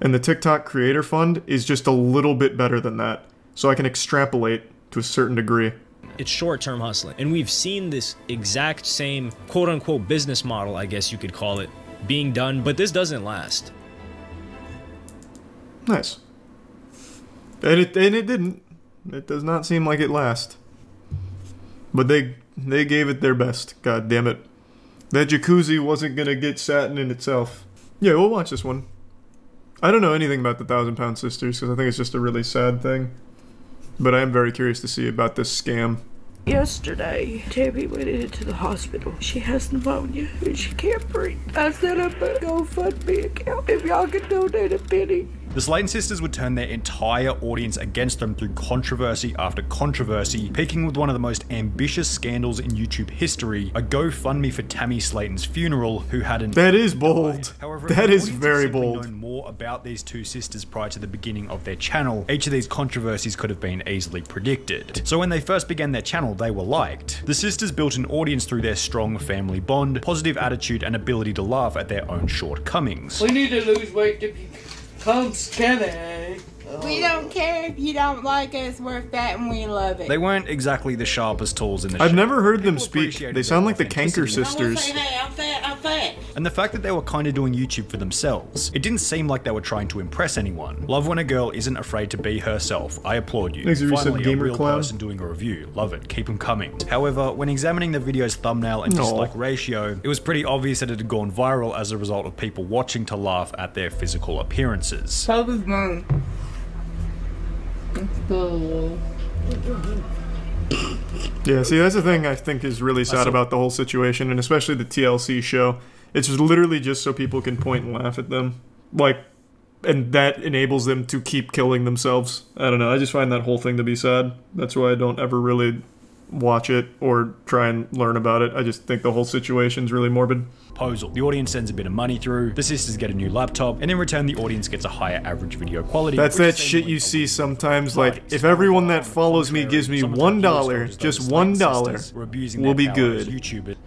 And the TikTok Creator Fund is just a little bit better than that. So I can extrapolate to a certain degree. It's short-term hustling. And we've seen this exact same quote-unquote business model, I guess you could call it, being done, but this doesn't last. Nice. And it didn't. It does not seem like it lasts. But they gave it their best. God damn it. That jacuzzi wasn't gonna get satin in itself. Yeah, we'll watch this one. I don't know anything about the 1,000-Pound Sisters because I think it's just a really sad thing. But I am very curious to see about this scam. Yesterday, Tabby went into the hospital. She has pneumonia and she can't breathe. I set up a GoFundMe account if y'all can donate a penny. The Slayton sisters would turn their entire audience against them through controversy after controversy, peaking with one of the most ambitious scandals in YouTube history, a GoFundMe for Tammy Slayton's funeral, who had an— That is bold. However, that is very bold. Known more about these two sisters prior to the beginning of their channel, each of these controversies could have been easily predicted. So when they first began their channel, they were liked. The sisters built an audience through their strong family bond, positive attitude, and ability to laugh at their own shortcomings. We need to lose weight to become skinny. We don't care if you don't like us, we're fat and we love it. They weren't exactly the sharpest tools in the I've show. never heard them speak. They sound like the Kanker sisters. I'm fat. And the fact that they were kind of doing YouTube for themselves. It didn't seem like they were trying to impress anyone. Love when a girl isn't afraid to be herself. I applaud you. Thanks, Finally, Gamer a real Clown. person doing a review. Love it. Keep them coming. However, when examining the video's thumbnail and dislike ratio, it was pretty obvious that it had gone viral as a result of people watching to laugh at their physical appearances. So was mine. Yeah, see, that's the thing I think is really sad about the whole situation, and especially the TLC show. It's just literally just so people can point and laugh at them. Like, and that enables them to keep killing themselves. I don't know, I just find that whole thing to be sad. That's why I don't ever really watch it or try and learn about it. I just think the whole situation's really morbid. Proposal. The audience sends a bit of money through, the sisters get a new laptop, and in return the audience gets a higher average video quality. That's that shit you see sometimes, like, if everyone that follows me gives me $1, just $1, we'll be good.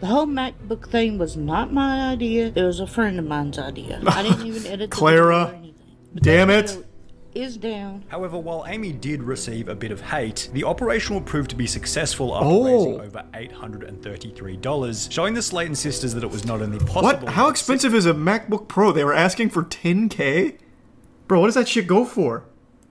The whole MacBook thing was not my idea. It was a friend of mine's idea. I didn't even edit the video or Clara, anything. damn it. Is down. However, while Amy did receive a bit of hate, the operation will prove to be successful after raising over $833, showing the Slayton sisters that it was not only possible— What? How expensive is a MacBook Pro? They were asking for $10K? Bro, what does that shit go for?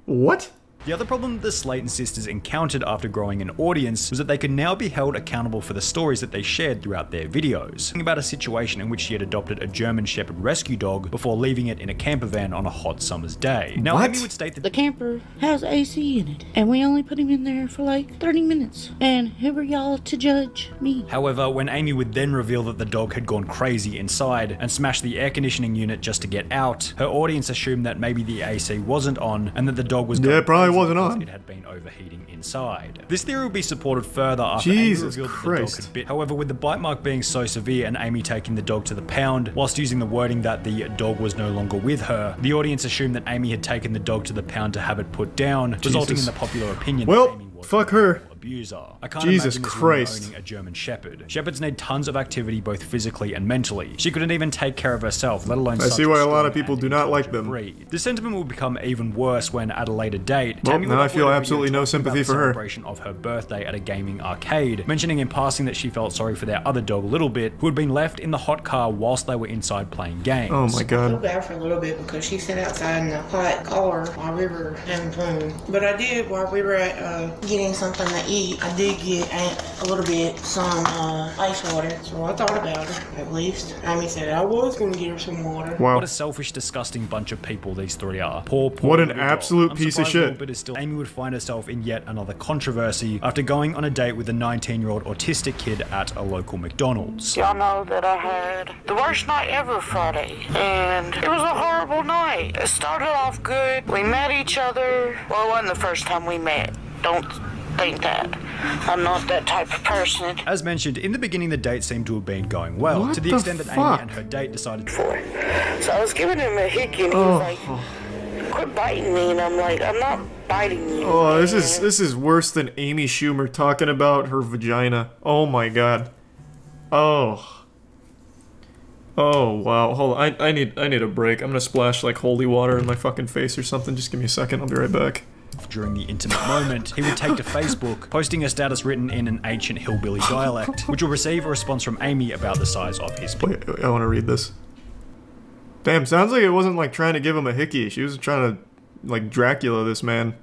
What? The other problem the Slayton sisters encountered after growing an audience was that they could now be held accountable for the stories that they shared throughout their videos. Thinking about a situation in which she had adopted a German Shepherd rescue dog before leaving it in a camper van on a hot summer's day. Now, Amy would state that the camper has AC in it, and we only put him in there for like 30 minutes. And who are y'all to judge me? However, when Amy would then reveal that the dog had gone crazy inside and smashed the air conditioning unit just to get out, her audience assumed that maybe the AC wasn't on and that the dog was going probably wasn't on. It had been overheating inside. This theory would be supported further after Jesus Amy revealed Christ. that the dog had bit. However, with the bite mark being so severe and Amy taking the dog to the pound, whilst using the wording that the dog was no longer with her, the audience assumed that Amy had taken the dog to the pound to have it put down, resulting in the popular opinion that Amy was fuck her. abuser. I can't Jesus imagine this Christ. woman owning a German Shepherd. Shepherds need tons of activity both physically and mentally. She couldn't even take care of herself, let alone I see why a lot of people do not like them. This sentiment will become even worse when, at a later date, Well, Tammy now would I feel upload a absolutely video no talking about sympathy the for her. celebration of her birthday at a gaming arcade, mentioning in passing that she felt sorry for their other dog, Little Bit, who had been left in the hot car whilst they were inside playing games. Oh my I god. feel bad for a little bit because she sat outside in the hot car while we were having fun. But I did, while we were at getting something to eat, I did get a little bit some ice water. So I thought about her, at least. Amy said I was going to get her some water. Wow. What a selfish, disgusting bunch of people these three are. Poor What an little dog. absolute I'm piece of surprised shit. Little Bit is still— Amy would find herself in yet another controversy after going on a date with a 19-year-old autistic kid at a local McDonald's. Y'all know that I had the worst night ever Friday, and it was a horrible night. It started off good. We met each other. Well, it wasn't the first time we met. Don't think that. I'm not that type of person. As mentioned, in the beginning the date seemed to have been going well, What to the the extent that fuck? Amy and her date decided So I was giving him a hickey, and he was like, quit biting me, and I'm like, I'm not biting you. Oh, this is worse than Amy Schumer talking about her vagina. Oh my god. Oh. Oh wow. Hold on. I need a break. I'm gonna splash like holy water in my fucking face or something. Just give me a second. I'll be right back. During the intimate moment, he would take to Facebook, posting a status written in an ancient hillbilly dialect, which will receive a response from Amy about the size of his penis. Wait, I want to read this. Damn, sounds like it wasn't like trying to give him a hickey. She was trying to like Dracula this man.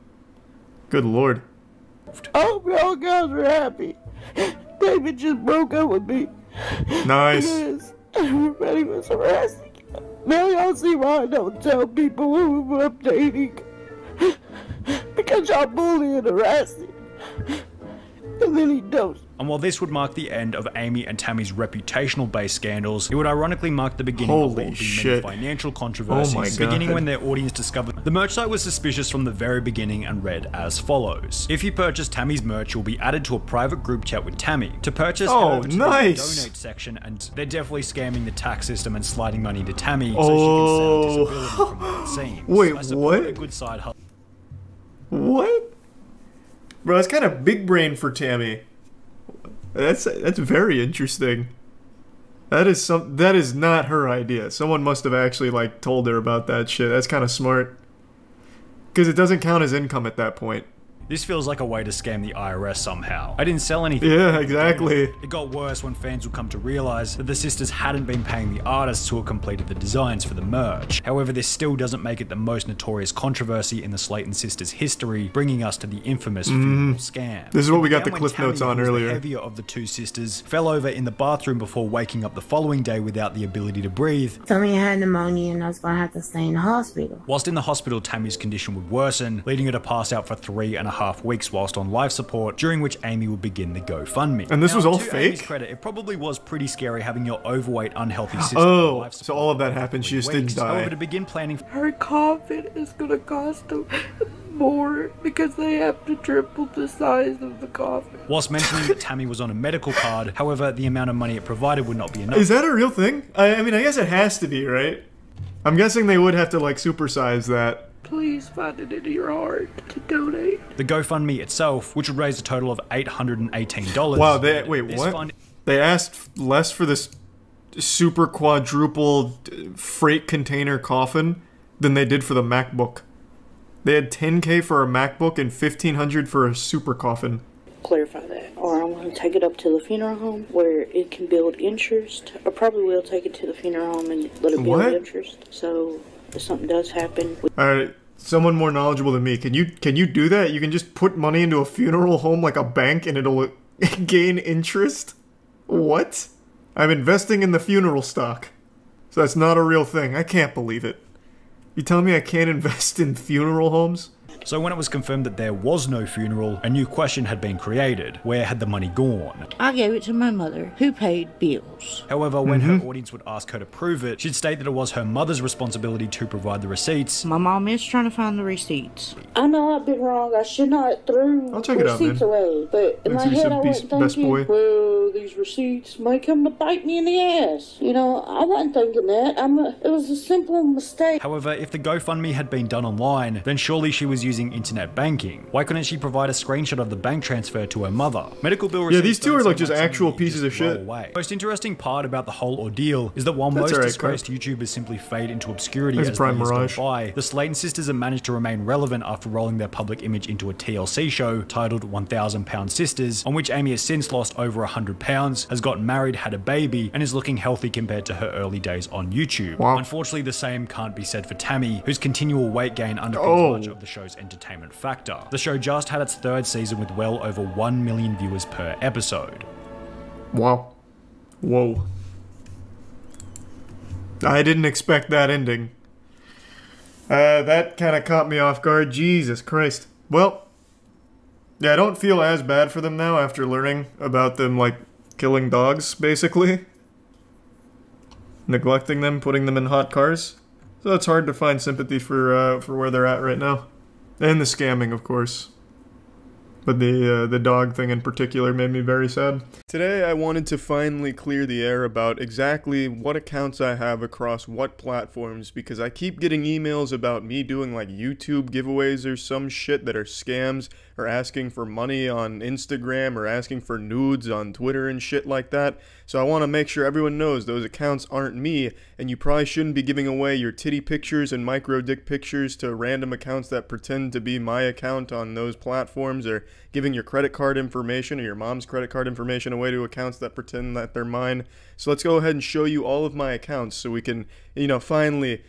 Good lord. I hope y'all guys are happy. David just broke up with me. Nice. Everybody was harassing. Now y'all see why I don't tell people who I'm dating. Because y'all bully and harassing. And then he does. And while this would mark the end of Amy and Tammy's reputational-based scandals, it would ironically mark the beginning of all the many financial controversies, beginning when their audience discovered the merch site was suspicious from the very beginning and read as follows. If you purchase Tammy's merch, you'll be added to a private group chat with Tammy. To purchase, head over to the donate section, and they're definitely scamming the tax system and sliding money to Tammy so she can sell disability from what it seems. Wait, what? A good side hustle. What? Bro, that's kind of big brain for Tammy. That's very interesting. That is not her idea. Someone must have actually like told her about that shit. That's kind of smart. Because it doesn't count as income at that point. This feels like a way to scam the IRS somehow. I didn't sell anything. Yeah, exactly. It got worse when fans would come to realize that the sisters hadn't been paying the artists who had completed the designs for the merch. However, this still doesn't make it the most notorious controversy in the Slayton sisters' history, bringing us to the infamous funeral scam. This is what we got the cliff notes on earlier. The heavier of the two sisters fell over in the bathroom before waking up the following day without the ability to breathe. Tommy had pneumonia and I was gonna have to stay in the hospital. Whilst in the hospital, Tammy's condition would worsen, leading her to pass out for 3.5 weeks whilst on life support, during which Amy would begin the GoFundMe. And this was all to fake? Amy's credit, it probably was pretty scary having your overweight, unhealthy sister on life support. So all of that happened, she just didn't die. However, to begin planning her coffin is gonna cost them more because they have to triple the size of the coffin. Whilst mentioning that Tammy was on a medical card, however, the amount of money it provided would not be enough. Is that a real thing? I mean, I guess it has to be, right? I'm guessing they would have to like supersize that. Please find it in your heart to donate. The GoFundMe itself, which would raise a total of $818. Wow, wait, what? They asked less for this super quadruple freight container coffin than they did for the MacBook. They had $10K for a MacBook and $1,500 for a super coffin. Clarify that, or I'm going to take it up to the funeral home where it can build interest. I probably will take it to the funeral home and let it build interest. So if something does happen. Alright, someone more knowledgeable than me. Can you do that? You can just put money into a funeral home like a bank and it'll gain interest? What? I'm investing in the funeral stock. So that's not a real thing. I can't believe it. You telling me I can't invest in funeral homes? So when it was confirmed that there was no funeral, a new question had been created. Where had the money gone? I gave it to my mother, who paid bills. However, when her audience would ask her to prove it, she'd state that it was her mother's responsibility to provide the receipts. My mom is trying to find the receipts. I know I've been wrong. I should not throw receipts away. But in my head, I wasn't thinking, well, these receipts may come to bite me in the ass. You know, I wasn't thinking that. It was a simple mistake. However, if the GoFundMe had been done online, then surely she was using internet banking. Why couldn't she provide a screenshot of the bank transfer to her mother? Medical bill receipts. Yeah, these two are like just actual pieces of shit. The most interesting part about the whole ordeal is that while most disgraced YouTubers simply fade into obscurity as the years go by, the Slayton sisters have managed to remain relevant after rolling their public image into a TLC show titled 1,000 Pound Sisters, on which Amy has since lost over 100 pounds, has gotten married, had a baby, and is looking healthy compared to her early days on YouTube. Wow. Unfortunately, the same can't be said for Tammy, whose continual weight gain underpins much of the show's entertainment factor. The show just had its third season with well over 1 million viewers per episode. Wow. Whoa. I didn't expect that ending. That kind of caught me off guard. Jesus Christ. Well, yeah, I don't feel as bad for them now after learning about them, like, killing dogs, basically. Neglecting them, putting them in hot cars. So it's hard to find sympathy for where they're at right now. And the scamming, of course. But the dog thing in particular made me very sad. Today I wanted to finally clear the air about exactly what accounts I have across what platforms, because I keep getting emails about me doing like YouTube giveaways or some shit that are scams, or asking for money on Instagram, or asking for nudes on Twitter and shit like that. So I want to make sure everyone knows those accounts aren't me, and you probably shouldn't be giving away your titty pictures and micro dick pictures to random accounts that pretend to be my account on those platforms, or giving your credit card information or your mom's credit card information away to accounts that pretend that they're mine. So let's go ahead and show you all of my accounts so we can, finally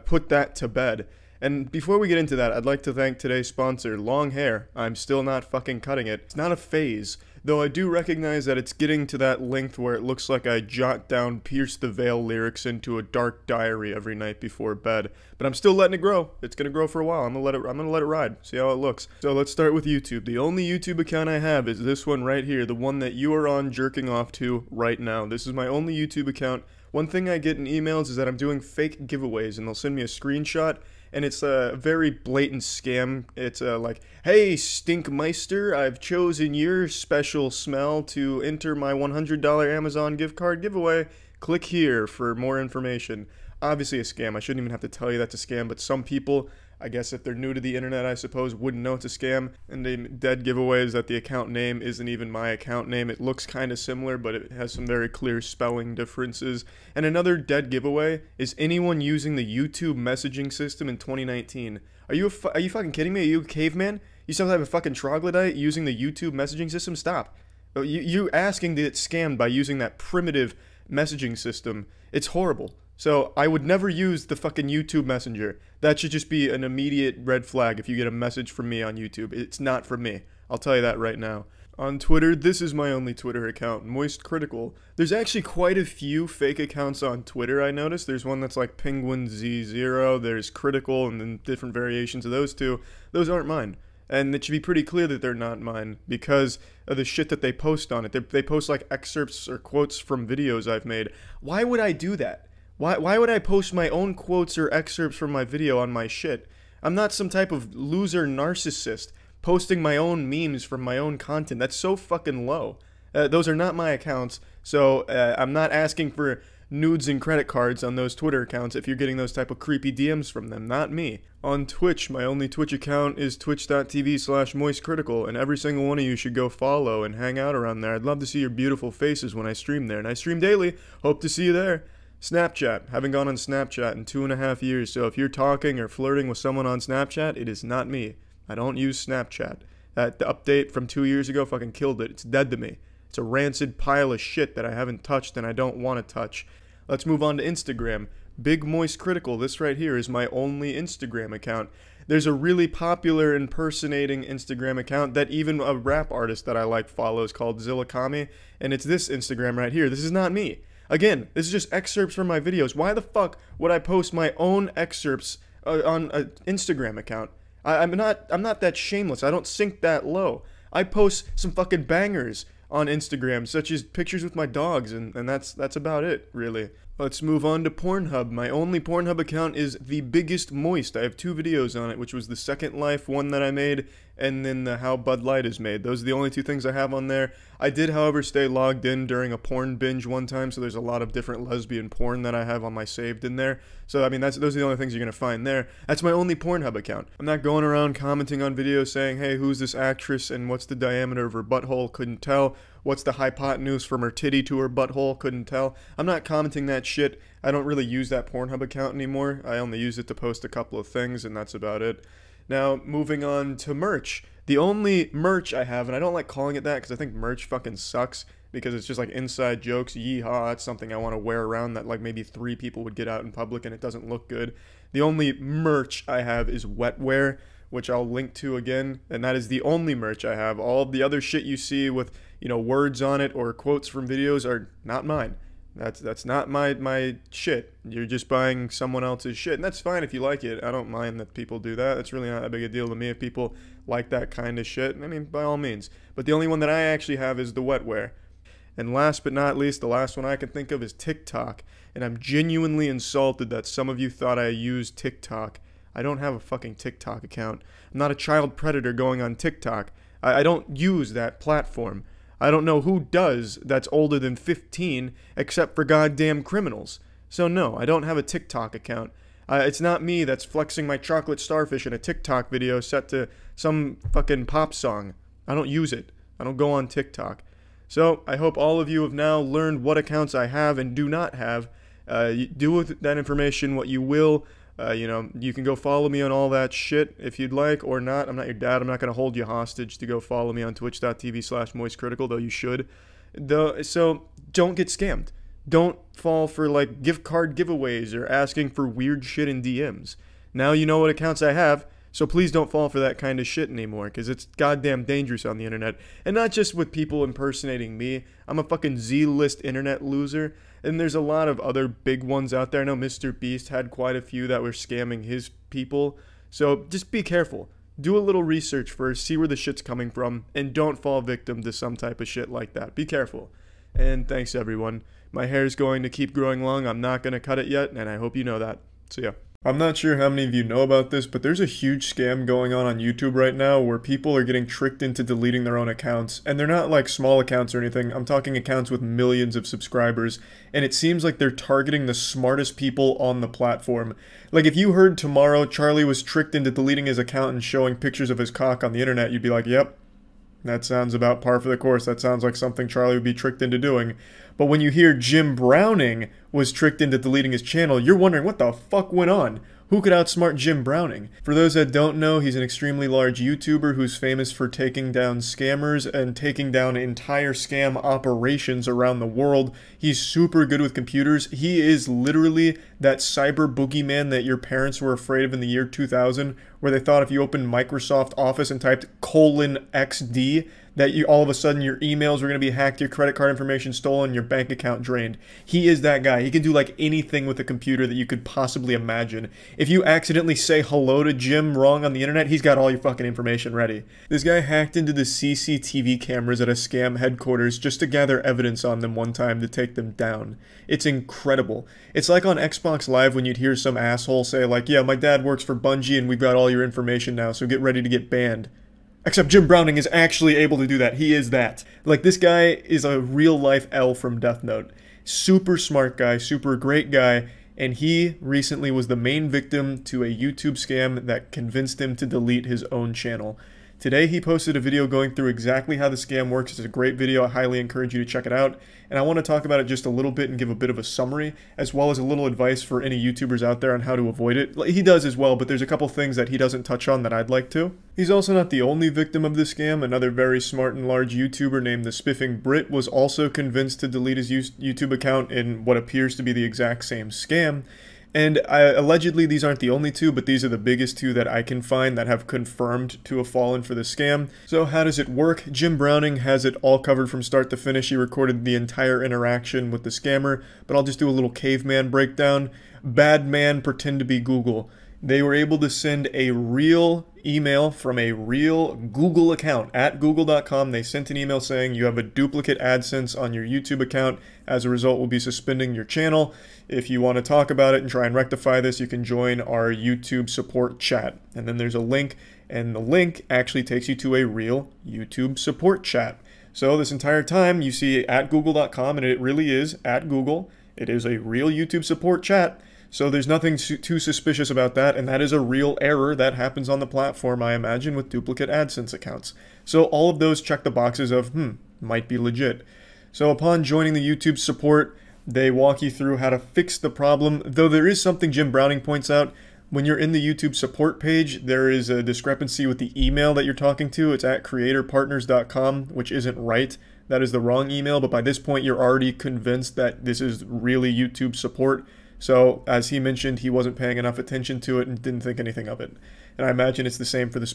put that to bed. And before we get into that, I'd like to thank today's sponsor, Long Hair. I'm still not fucking cutting it. It's not a phase, though I do recognize that it's getting to that length where it looks like I jot down Pierce the Veil lyrics into a dark diary every night before bed. But I'm still letting it grow. It's gonna grow for a while. I'm gonna let it ride. See how it looks. So let's start with YouTube. The only YouTube account I have is this one right here, the one that you are on jerking off to right now. This is my only YouTube account. One thing I get in emails is that I'm doing fake giveaways, and they'll send me a screenshot, and it's a very blatant scam. It's like, hey, Stinkmeister, I've chosen your special smell to enter my $100 Amazon gift card giveaway. Click here for more information. Obviously a scam. I shouldn't even have to tell you that's a scam, but some people, I guess if they're new to the internet, I suppose, wouldn't know it's a scam. And the dead giveaway is that the account name isn't even my account name. It looks kind of similar, but it has some very clear spelling differences. And another dead giveaway is anyone using the YouTube messaging system in 2019. Are you fucking kidding me? Are you a caveman? You sound like a fucking troglodyte using the YouTube messaging system? Stop. You asking to get scammed by using that primitive messaging system. It's horrible. So I would never use the fucking YouTube Messenger. That should just be an immediate red flag if you get a message from me on YouTube. It's not from me. I'll tell you that right now. On Twitter, this is my only Twitter account, Moist Critical. There's actually quite a few fake accounts on Twitter, I noticed. There's one that's like Penguinz0, there's Critical, and then different variations of those two. Those aren't mine. And it should be pretty clear that they're not mine because of the shit that they post on it. They post like excerpts or quotes from videos I've made. Why would I do that? Why would I post my own quotes or excerpts from my video on my shit? I'm not some type of loser narcissist posting my own memes from my own content. That's so fucking low. Those are not my accounts, so I'm not asking for nudes and credit cards on those Twitter accounts if you're getting those type of creepy DMs from them. Not me. On Twitch, my only Twitch account is twitch.tv/moistcritical, and every single one of you should go follow and hang out around there. I'd love to see your beautiful faces when I stream there, and I stream daily. Hope to see you there. Snapchat. Haven't gone on Snapchat in 2.5 years, so if you're talking or flirting with someone on Snapchat, it is not me. I don't use Snapchat. That update from 2 years ago fucking killed it. It's dead to me. It's a rancid pile of shit that I haven't touched and I don't want to touch. Let's move on to Instagram. Big Moist Critical. This right here is my only Instagram account. There's a really popular impersonating Instagram account that even a rap artist that I like follows called Zillakami, and it's this Instagram right here. This is not me. Again, this is just excerpts from my videos. Why the fuck would I post my own excerpts on an Instagram account? I'm not that shameless. I don't sink that low. I post some fucking bangers on Instagram, such as pictures with my dogs, and that's about it, really. Let's move on to Pornhub. My only Pornhub account is The Biggest Moist. I have 2 videos on it, which was the Second Life one that I made, and then the How Bud Light is made. Those are the only 2 things I have on there. I did, however, stay logged in during a porn binge one time, so there's a lot of different lesbian porn that I have on my saved in there. So, I mean, those are the only things you're going to find there. That's my only Pornhub account. I'm not going around commenting on videos saying, hey, who's this actress and what's the diameter of her butthole? Couldn't tell. What's the hypotenuse from her titty to her butthole? Couldn't tell. I'm not commenting that shit. I don't really use that Pornhub account anymore. I only use it to post a couple of things, and that's about it. Now, moving on to merch. The only merch I have, and I don't like calling it that because I think merch fucking sucks because it's just like inside jokes, yeehaw, that's something I want to wear around that like maybe 3 people would get out in public and it doesn't look good. The only merch I have is wetware, which I'll link to again, and that is the only merch I have. All of the other shit you see with, words on it or quotes from videos are not mine. That's not my shit. You're just buying someone else's shit, and that's fine if you like it. I don't mind that people do that. It's really not that big a deal to me if people like that kind of shit. I mean, by all means. But the only one that I actually have is the wetware. And last but not least, the last one I can think of is TikTok. And I'm genuinely insulted that some of you thought I used TikTok. I don't have a fucking TikTok account. I'm not a child predator going on TikTok. I don't use that platform. I don't know who does that's older than 15 except for goddamn criminals. So no, I don't have a TikTok account. It's not me that's flexing my chocolate starfish in a TikTok video set to some fucking pop song. I don't use it. I don't go on TikTok. So I hope all of you have now learned what accounts I have and do not have. Do with that information what you will. You know, you can go follow me on all that shit if you'd like or not. I'm not your dad. I'm not going to hold you hostage to go follow me on twitch.tv/moistcritical, though you should. So don't get scammed. Don't fall for like gift card giveaways or asking for weird shit in DMs. Now you know what accounts I have, so please don't fall for that kind of shit anymore, because it's goddamn dangerous on the internet. And not just with people impersonating me. I'm a fucking Z-list internet loser. And there's a lot of other big ones out there. I know Mr. Beast had quite a few that were scamming his people. So just be careful. Do a little research first, see where the shit's coming from, and don't fall victim to some type of shit like that. Be careful. And thanks, everyone. My hair's going to keep growing long. I'm not going to cut it yet, and I hope you know that. So yeah. I'm not sure how many of you know about this, but there's a huge scam going on YouTube right now where people are getting tricked into deleting their own accounts. And they're not like small accounts or anything. I'm talking accounts with millions of subscribers. And it seems like they're targeting the smartest people on the platform. Like if you heard tomorrow Charlie was tricked into deleting his account and showing pictures of his cock on the internet, you'd be like, yep, that sounds about par for the course. That sounds like something Charlie would be tricked into doing. But when you hear Jim Browning was tricked into deleting his channel, you're wondering what the fuck went on? Who could outsmart Jim Browning? For those that don't know, he's an extremely large YouTuber who's famous for taking down scammers and taking down entire scam operations around the world. He's super good with computers. He is literally that cyber boogeyman that your parents were afraid of in the year 2000, where they thought if you opened Microsoft Office and typed :XD, that you all of a sudden your emails were going to be hacked, your credit card information stolen, your bank account drained. He is that guy. He can do like anything with a computer that you could possibly imagine. If you accidentally say hello to Jim wrong on the internet, he's got all your fucking information ready. This guy hacked into the CCTV cameras at a scam headquarters just to gather evidence on them one time to take them down. It's incredible. It's like on Xbox Live when you'd hear some asshole say like, yeah, my dad works for Bungie and we've got all your information now, so get ready to get banned. Except Jim Browning is actually able to do that. He is that. Like, this guy is a real-life L from Death Note. Super smart guy, super great guy, and he recently was the main victim to a YouTube scam that convinced him to delete his own channel. Today he posted a video going through exactly how the scam works. It's a great video. I highly encourage you to check it out. And I want to talk about it just a little bit and give a bit of a summary, as well as a little advice for any YouTubers out there on how to avoid it. He does as well, but there's a couple things that he doesn't touch on that I'd like to. He's also not the only victim of this scam. Another very smart and large YouTuber named the Spiffing Brit was also convinced to delete his YouTube account in what appears to be the exact same scam. And allegedly these aren't the only two, but these are the biggest two that I can find that have confirmed to have fallen for the scam. So how does it work? Jim Browning has it all covered from start to finish. He recorded the entire interaction with the scammer, but I'll just do a little caveman breakdown. Bad man pretend to be Google. They were able to send a real email from a real Google account at google.com. They sent an email saying you have a duplicate AdSense on your YouTube account. As a result, we'll be suspending your channel. If you want to talk about it and try and rectify this, you can join our YouTube support chat. And then there's a link, and the link actually takes you to a real YouTube support chat. So this entire time you see at google.com, and it really is at Google. It is a real YouTube support chat. So there's nothing too suspicious about that, and that is a real error that happens on the platform, I imagine, with duplicate AdSense accounts. So all of those check the boxes of, might be legit. So upon joining the YouTube support, they walk you through how to fix the problem, though there is something Jim Browning points out. When you're in the YouTube support page, there is a discrepancy with the email that you're talking to. It's at creatorpartners.com, which isn't right. That is the wrong email, but by this point you're already convinced that this is really YouTube support. So, as he mentioned, he wasn't paying enough attention to it and didn't think anything of it. And I imagine it's the same for the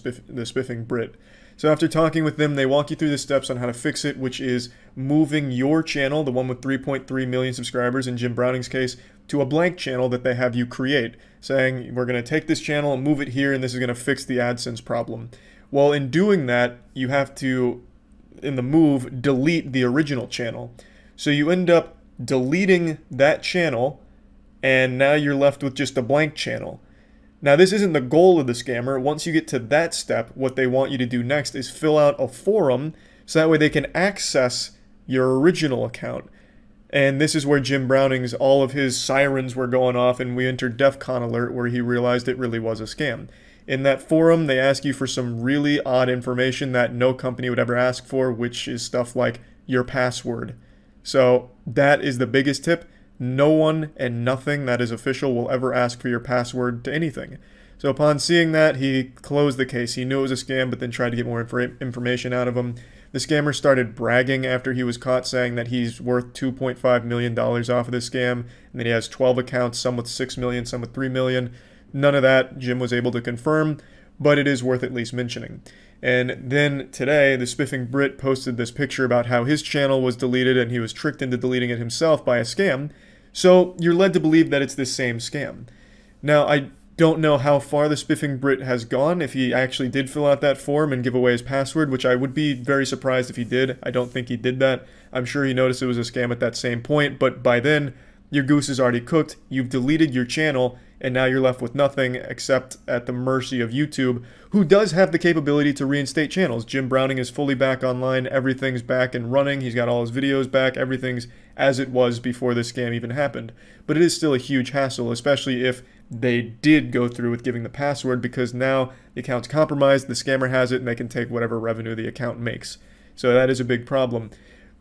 Spiffing Brit. So after talking with them, they walk you through the steps on how to fix it, which is moving your channel, the one with 3.3 million subscribers in Jim Browning's case, to a blank channel that they have you create, saying, we're going to take this channel and move it here, and this is going to fix the AdSense problem. Well, in doing that, you have to, in the move, delete the original channel. So you end up deleting that channel, and now you're left with just a blank channel. Now, this isn't the goal of the scammer. Once you get to that step, what they want you to do next is fill out a forum so that way they can access your original account. And this is where Jim Browning's, all of his sirens were going off, and we entered DEFCON alert where he realized it really was a scam. In that forum, they ask you for some really odd information that no company would ever ask for, which is stuff like your password. So that is the biggest tip. No one and nothing that is official will ever ask for your password to anything. So upon seeing that, he closed the case. He knew it was a scam, but then tried to get more information out of him. The scammer started bragging after he was caught, saying that he's worth $2.5 million off of this scam, and that he has 12 accounts, some with 6 million, some with 3 million. None of that Jim was able to confirm, but it is worth at least mentioning. And then today, the Spiffing Brit posted this picture about how his channel was deleted and he was tricked into deleting it himself by a scam. So you're led to believe that it's this same scam. Now, I don't know how far the Spiffing Brit has gone, if he actually did fill out that form and give away his password, which I would be very surprised if he did. I don't think he did that. I'm sure he noticed it was a scam at that same point, but by then, your goose is already cooked. You've deleted your channel, and now you're left with nothing except at the mercy of YouTube, who does have the capability to reinstate channels. Jim Browning is fully back online. Everything's back and running. He's got all his videos back. Everything's as it was before this scam even happened. But it is still a huge hassle, especially if they did go through with giving the password, because now the account's compromised, the scammer has it, and they can take whatever revenue the account makes. So that is a big problem.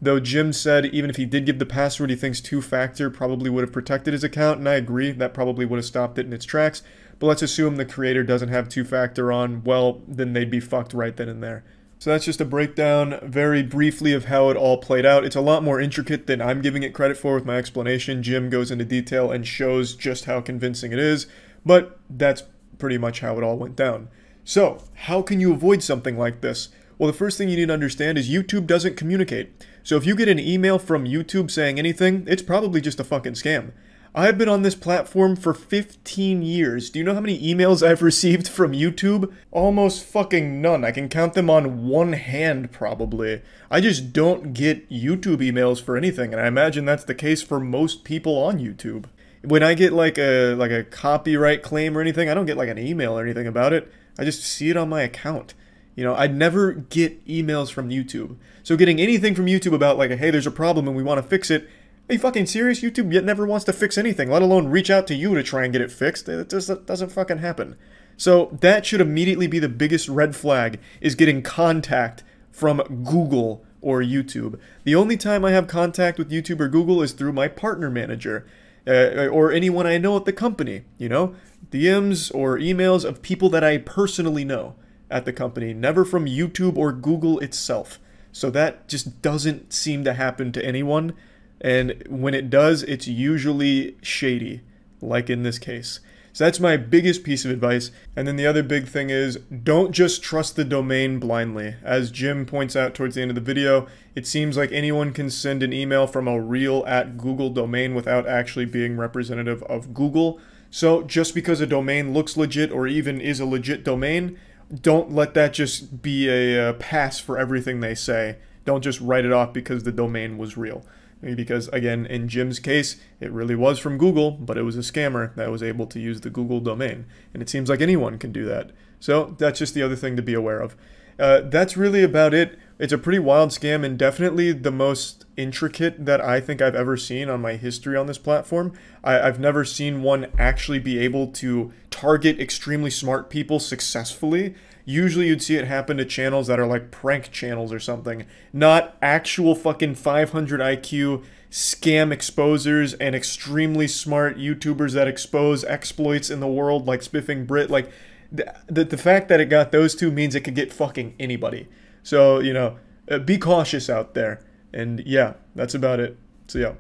Though Jim said even if he did give the password, he thinks two-factor probably would have protected his account, and I agree, that probably would have stopped it in its tracks. But let's assume the creator doesn't have two-factor on, well, then they'd be fucked right then and there. So that's just a breakdown, very briefly, of how it all played out. It's a lot more intricate than I'm giving it credit for with my explanation. Jim goes into detail and shows just how convincing it is, but that's pretty much how it all went down. So, how can you avoid something like this? Well, the first thing you need to understand is YouTube doesn't communicate. So if you get an email from YouTube saying anything, it's probably just a fucking scam. I've been on this platform for 15 years. Do you know how many emails I've received from YouTube? Almost fucking none. I can count them on one hand, probably. I just don't get YouTube emails for anything, and I imagine that's the case for most people on YouTube. When I get like a copyright claim or anything, I don't get like an email or anything about it. I just see it on my account. You know, I'd never get emails from YouTube. So getting anything from YouTube about like, hey, there's a problem and we want to fix it, are you fucking serious? YouTube yet never wants to fix anything, let alone reach out to you to try and get it fixed. It just doesn't fucking happen. So that should immediately be the biggest red flag, is getting contact from Google or YouTube. The only time I have contact with YouTube or Google is through my partner manager, or anyone I know at the company, you know? DMs or emails of people that I personally know at the company, never from YouTube or Google itself. So that just doesn't seem to happen to anyone, and when it does, it's usually shady, like in this case. So that's my biggest piece of advice. And then the other big thing is, don't just trust the domain blindly. As Jim points out towards the end of the video, it seems like anyone can send an email from a real @Google domain without actually being representative of Google. So just because a domain looks legit or even is a legit domain, don't let that just be a pass for everything they say. Don't just write it off because the domain was real. Because, again, in Jim's case, it really was from Google, but it was a scammer that was able to use the Google domain. And it seems like anyone can do that. So that's just the other thing to be aware of. That's really about it. It's a pretty wild scam, and definitely the most intricate that I think I've ever seen on my history on this platform. I've never seen one actually be able to target extremely smart people successfully. Usually you'd see it happen to channels that are like prank channels or something, not actual fucking 500 IQ scam exposers and extremely smart YouTubers that expose exploits in the world like Spiffing Brit. Like, the fact that it got those two means it could get fucking anybody. So, you know, be cautious out there. And yeah, that's about it. So yeah.